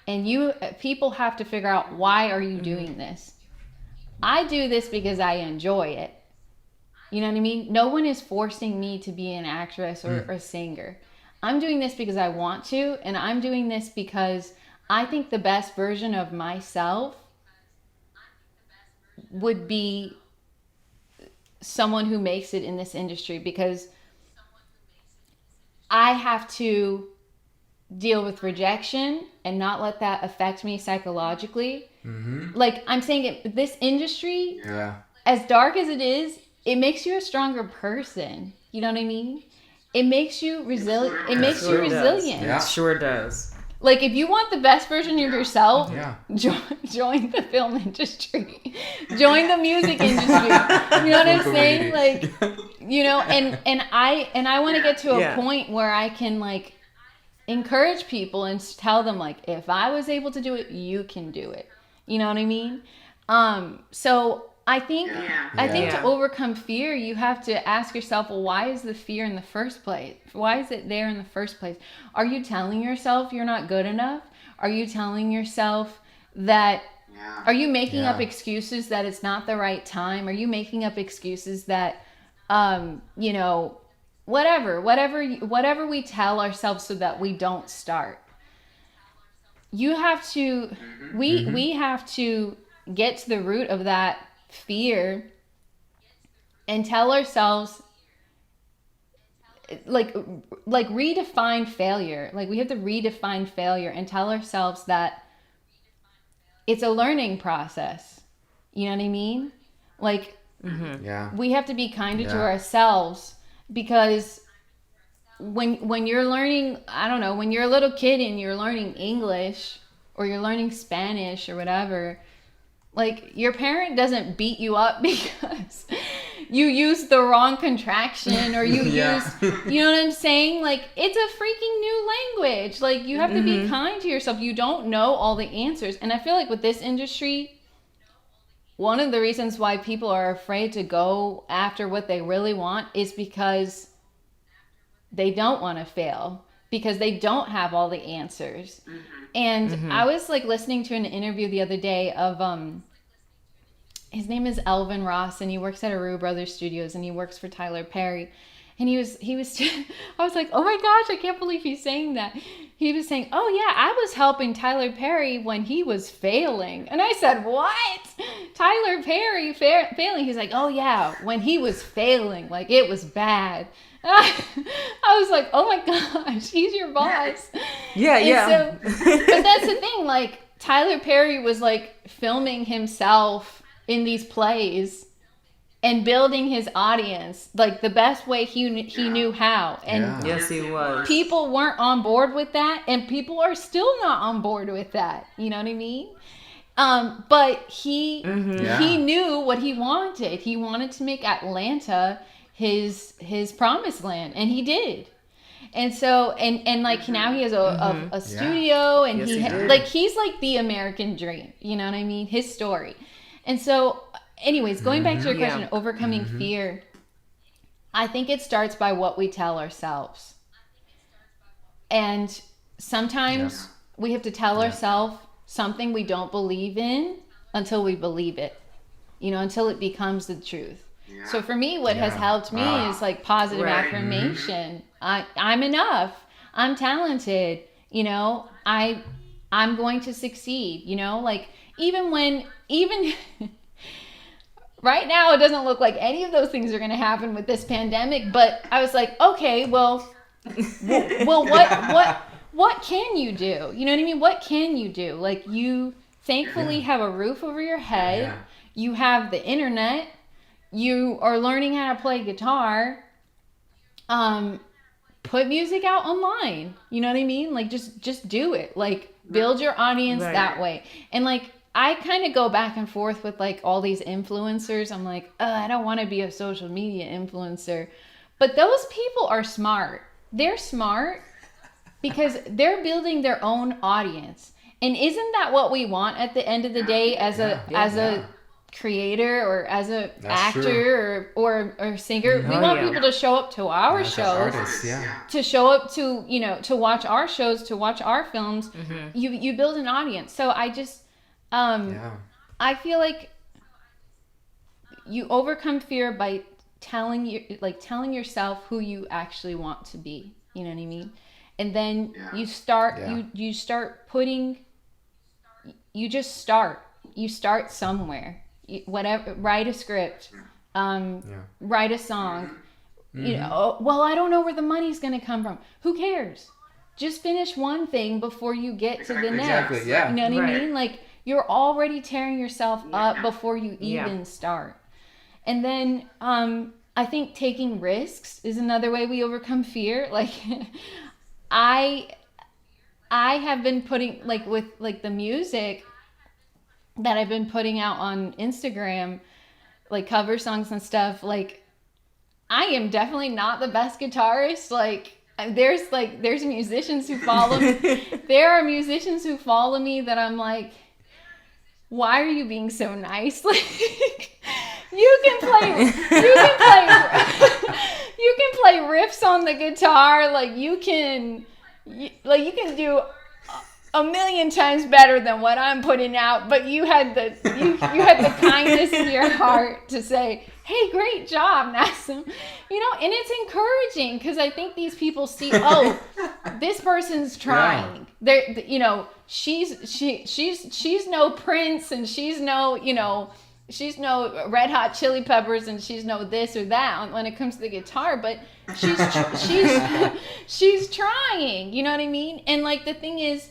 And people have to figure out, why are you doing this? I do this because I enjoy it. You know what I mean? No one is forcing me to be an actress or a singer. I'm doing this because I want to, and I'm doing this because I think the best version of myself would be someone who makes it in this industry, because I have to deal with rejection and not let that affect me psychologically. Like, I'm saying this industry, as dark as it is, it makes you a stronger person. You know what I mean? It makes you resilient. It makes you resilient. It sure does. Like, if you want the best version of yourself, join the film industry, join the music industry. You know what I'm saying? Like, you know, and I want to get to a point where I can, like, encourage people and tell them, like, if I was able to do it, you can do it. You know what I mean? So I think to overcome fear, you have to ask yourself, well, why is the fear in the first place? Why is it there in the first place? Are you telling yourself you're not good enough? Are you telling yourself that, are you making up excuses that it's not the right time? Are you making up excuses that, you know, whatever we tell ourselves so that we don't start? You have to, we have to get to the root of that fear and tell ourselves, like redefine failure. Like, we have to redefine failure and tell ourselves that it's a learning process. You know what I mean? Like, we have to be kinder to ourselves, because when you're learning, I don't know, when you're a little kid and you're learning English or you're learning Spanish or whatever, like, your parent doesn't beat you up because you used the wrong contraction or you used, you know what I'm saying? Like, it's a freaking new language. Like, you have to be kind to yourself. You don't know all the answers. And I feel like with this industry, one of the reasons why people are afraid to go after what they really want is because they don't want to fail, because they don't have all the answers. And I was, like, listening to an interview the other day of his name is Elvin Ross, and he works at Aru Brothers Studios, and he works for Tyler Perry. And he was I was like, oh my gosh, I can't believe he's saying that. He was saying, oh yeah, I was helping Tyler Perry when he was failing. And I said, what? Tyler Perry failing? He's like, oh yeah, when he was failing, like, it was bad. I was like, oh my gosh, he's your boss. So, but that's the thing, like, Tyler Perry was, like, filming himself in these plays and building his audience, like, the best way he knew how. And yes, he was. People weren't on board with that, and people are still not on board with that. You know what I mean? But he knew what he wanted. He wanted to make Atlanta his promised land, and he did. And so, and like, now he has a studio, and he's like the American dream. You know what I mean? His story. And so, anyways, going back to your question, overcoming fear, I think it starts by what we tell ourselves. And sometimes we have to tell ourselves something we don't believe in until we believe it, you know, until it becomes the truth. So for me, what has helped me is, like, positive affirmation. I'm enough. I'm talented. You know, I'm going to succeed. You know, like, even right now, it doesn't look like any of those things are going to happen with this pandemic. But I was like, okay, well, what can you do? You know what I mean? What can you do? Like, you thankfully have a roof over your head. You have the internet. You are learning how to play guitar. Put music out online. You know what I mean? Like, just do it. Like, build your audience that way. And, like, I kind of go back and forth with, like, all these influencers. I'm like, I don't want to be a social media influencer. But those people are smart. They're smart because they're building their own audience. And isn't that what we want at the end of the day as a creator or as a That's actor or singer, we Oh, want yeah. people to show up to our As shows, artists, yeah. to show up to, you know, to watch our shows, to watch our films. You build an audience. So I just Yeah. I feel like you overcome fear by telling yourself who you actually want to be. You know what I mean? And then you start you start putting, you just start. You start somewhere. Whatever, write a script, write a song. You know, well, I don't know where the money's going to come from. Who cares? Just finish one thing before you get to the next. Exactly, yeah. You know what I Right. mean? Like, you're already tearing yourself up before you even start. And then I think taking risks is another way we overcome fear. Like, I have been putting, like, with like the music that I've been putting out on Instagram, like cover songs and stuff, like, I am definitely not the best guitarist. Like, there's musicians who follow me. There are musicians who follow me that I'm like, why are you being so nice? Like, you can play riffs on the guitar. Like, you can do a million times better than what I'm putting out, but you had the kindness in your heart to say, hey, great job, Nasim. You know, and it's encouraging because I think these people see, oh, this person's trying. They're, you know, she's no Prince, and she's no Red Hot Chili Peppers, and she's no this or that when it comes to the guitar, but she's trying. You know what I mean? And like, the thing is,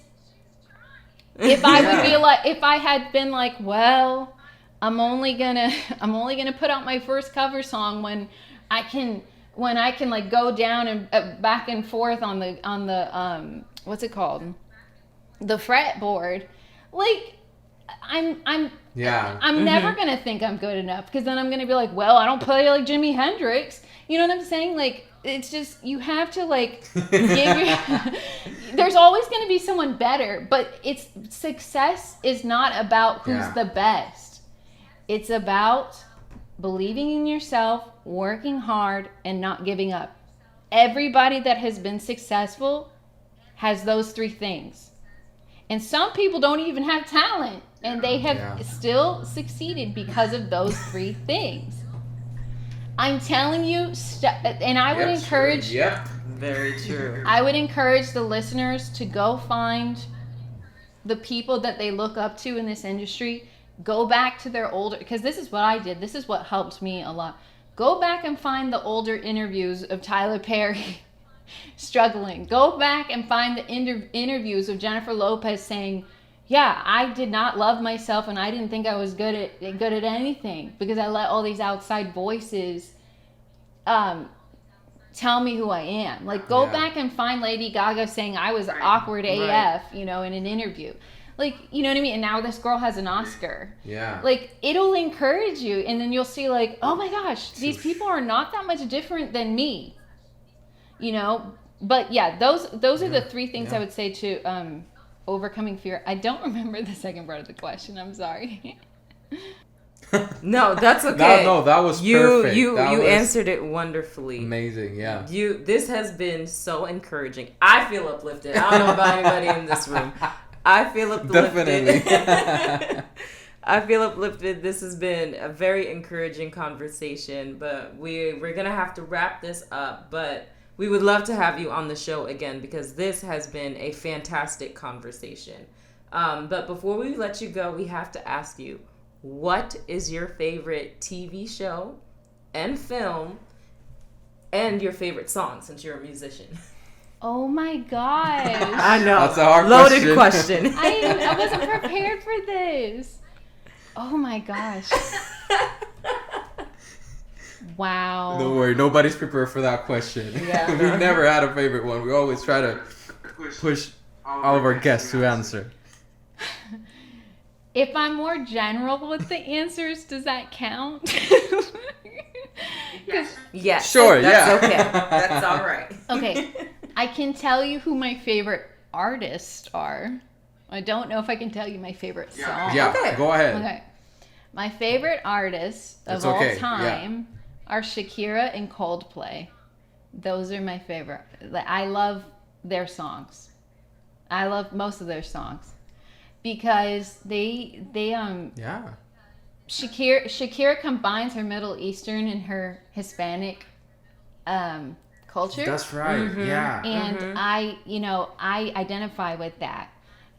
if I had been like, well, I'm only gonna put out my first cover song when I can like go down and back and forth on the what's it called, the fretboard. Like, I'm never gonna think I'm good enough, because then I'm gonna be like, well, I don't play like Jimi Hendrix. You know what I'm saying? Like, it's just, you have to like there's always going to be someone better, but success is not about who's the best. It's about believing in yourself, working hard, and not giving up. Everybody that has been successful has those three things. And some people don't even have talent, and they have still succeeded because of those three things. I'm telling you, and I would encourage... Yep. Very true. I would encourage the listeners to go find the people that they look up to in this industry. Go back to their older... Because this is what I did. This is what helped me a lot. Go back and find the older interviews of Tyler Perry struggling. Go back and find the interviews of Jennifer Lopez saying... Yeah, I did not love myself, and I didn't think I was good at anything because I let all these outside voices tell me who I am. Like, go back and find Lady Gaga saying I was awkward AF, you know, in an interview. Like, you know what I mean? And now this girl has an Oscar. Yeah. Like, it'll encourage you, and then you'll see, like, oh my gosh, these people are not that much different than me. You know? But yeah, those are the three things I would say to overcoming fear. I don't remember the second part of the question. I'm sorry. No, that's okay. No, that was perfect. You was answered it wonderfully. Amazing, yeah. This has been so encouraging. I feel uplifted. I don't know about anybody in this room. I feel uplifted. Definitely. I feel uplifted. This has been a very encouraging conversation, but we're gonna have to wrap this up. But we would love to have you on the show again, because this has been a fantastic conversation. But before we let you go, we have to ask you, what is your favorite TV show and film and your favorite song, since you're a musician? Oh my gosh. I know. That's a hard loaded question. I wasn't prepared for this. Oh my gosh. Wow. Don't worry, nobody's prepared for that question. Yeah. We've never had a favorite one. We always try to push all of our guests to answer. If I'm more general with the answers, does that count? Yes. Sure, That's okay. That's all right. Okay. I can tell you who my favorite artists are. I don't know if I can tell you my favorite song. Yeah, Okay. go ahead. Okay. My favorite artists of It's all okay, time are Shakira and Coldplay. Those are my favorite. I love their songs. I love most of their songs because they Yeah. Shakira combines her Middle Eastern and her Hispanic culture. That's right. Yeah. And I identify with that.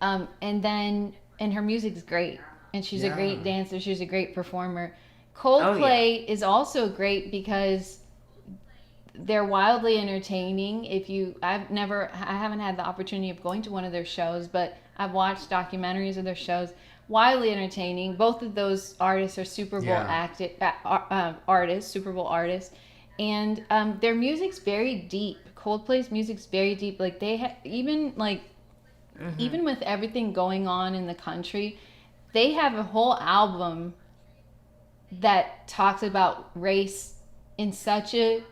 And her music's great. And she's a great dancer. She's a great performer. Coldplay is also great because they're wildly entertaining. I haven't had the opportunity of going to one of their shows, but I've watched documentaries of their shows. Wildly entertaining. Both of those artists are Super Bowl artists, Super Bowl artists, and their music's very deep. Coldplay's music's very deep. Like even with everything going on in the country, they have a whole album that talks about race in such a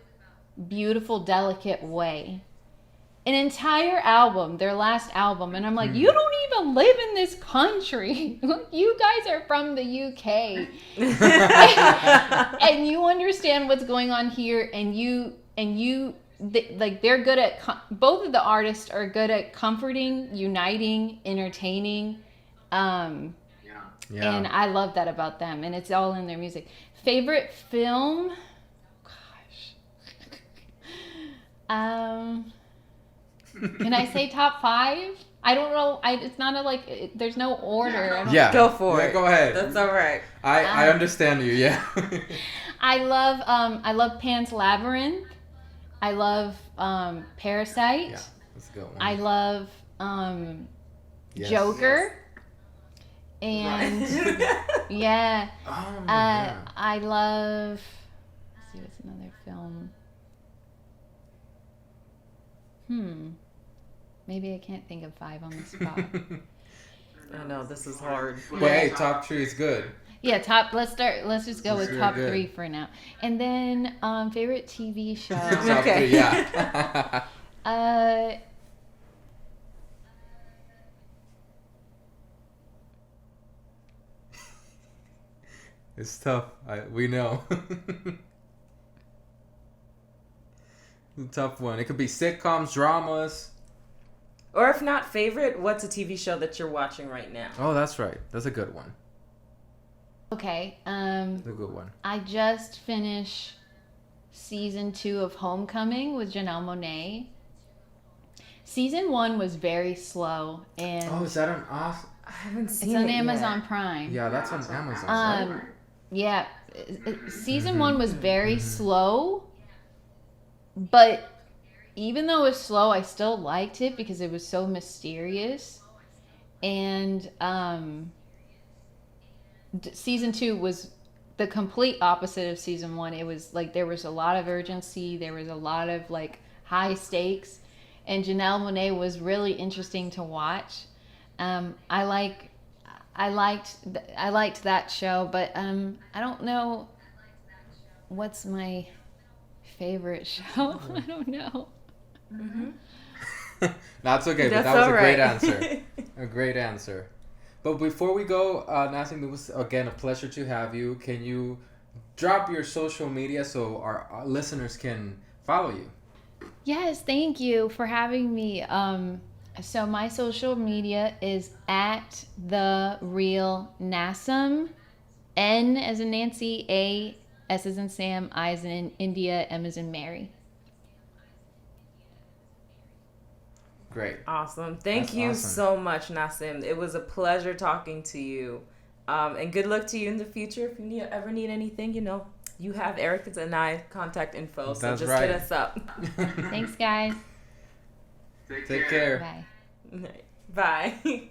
beautiful, delicate way. An entire album, their last album, and I'm like, you don't even live in this country. You guys are from the UK, and you understand what's going on here. They're good at. Both of the artists are good at comforting, uniting, entertaining. And I love that about them, and it's all in their music. Favorite film? Gosh. Can I say top 5? I don't know. It's not there's no order. Go for it. Go ahead. That's all right. I understand you. Yeah. I love Pan's Labyrinth. I love Parasite. Yeah, that's a good one. I love Joker. And yeah. Oh my God. I love. Let's see, what's another film? Maybe I can't think of 5 on the spot. I know this is hard. But hey, top 3 is good. Yeah, let's just go with top 3 for now. And then favorite TV show. Top 3, yeah. It's tough. We know. It's a tough one. It could be sitcoms, dramas. Or if not favorite, what's a TV show that you're watching right now? Oh, that's right. That's a good one. Okay. That's a good one. I just finished season 2 of Homecoming with Janelle Monáe. Season 1 was very slow, and Oh, is that on Oz? I haven't seen it's on it Amazon yet. Prime. Yeah, that's on Amazon. Right? Yeah, season 1 was very slow, but even though it was slow, I still liked it because it was so mysterious. And season 2 was the complete opposite of season 1. It was like there was a lot of urgency, there was a lot of like high stakes, and Janelle Monáe was really interesting to watch. I liked that show, but I don't know what's my favorite show. I don't know. That's okay, but That's that was all a great right. answer. A great answer. But before we go, Nasim, it was again a pleasure to have you. Can you drop your social media so our listeners can follow you? Yes, thank you for having me. So my social media is at the real Nasim, N as in Nancy, A, S as in Sam, I as in India, M as in Mary. Great. Awesome. Thank That's you awesome. so much, Nasim. It was a pleasure talking to you. And good luck to you in the future. If you ever need anything, you have Erik and I contact info. So That's just right. hit us up. Thanks, guys. Take care. Bye. Bye.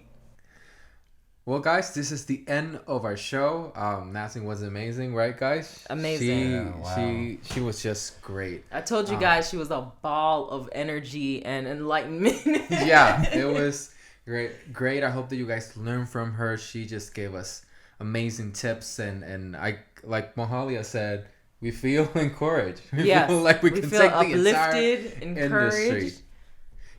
Well, guys, this is the end of our show. Nasim was amazing, right, guys? Amazing. She was just great. I told you guys she was a ball of energy and enlightenment. Yeah, it was great. I hope that you guys learned from her. She just gave us amazing tips, and I, like Mahalia said, we feel encouraged. We feel like we can feel take the entire uplifted, encouraged. industry.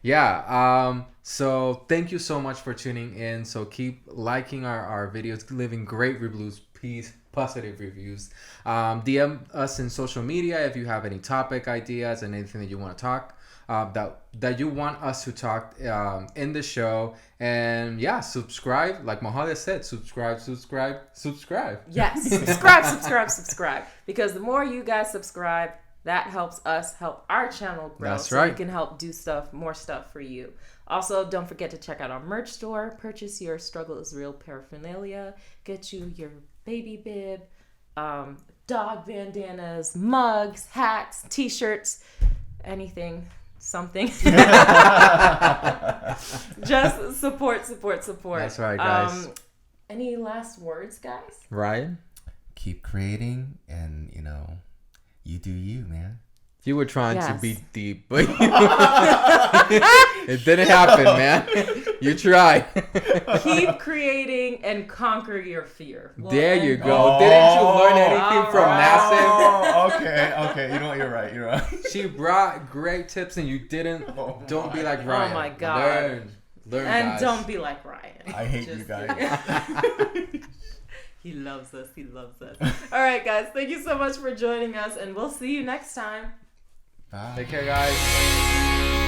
Yeah. So thank you so much for tuning in. So keep liking our videos, leaving great reviews, peace, positive reviews. DM us in social media if you have any topic ideas and anything that you want to talk. That you want us to talk in the show. And yeah, subscribe. Like Mahalia said, subscribe. Yes, subscribe. Because the more you guys subscribe, that helps us help our channel grow. That's so right. we can help do more stuff for you. Also, don't forget to check out our merch store. Purchase your Struggle is Real paraphernalia. Get you your baby bib, dog bandanas, mugs, hats, t-shirts, anything. Something. Just support. That's right, guys. Any last words, guys? Ryan? Keep creating, and you do you, man. You were trying to Yes. be deep, but it didn't happen, man. You tried. Keep creating and conquer your fear. There you go. Didn't you learn anything from Nasim? Oh, okay. You know what? You're right. She brought great tips, and you didn't. Don't be like Ryan. Oh my God. Learn, And guys. don't be like Ryan. I hate you guys. He loves us. All right, guys. Thank you so much for joining us, and we'll see you next time. Bye. Take care, guys.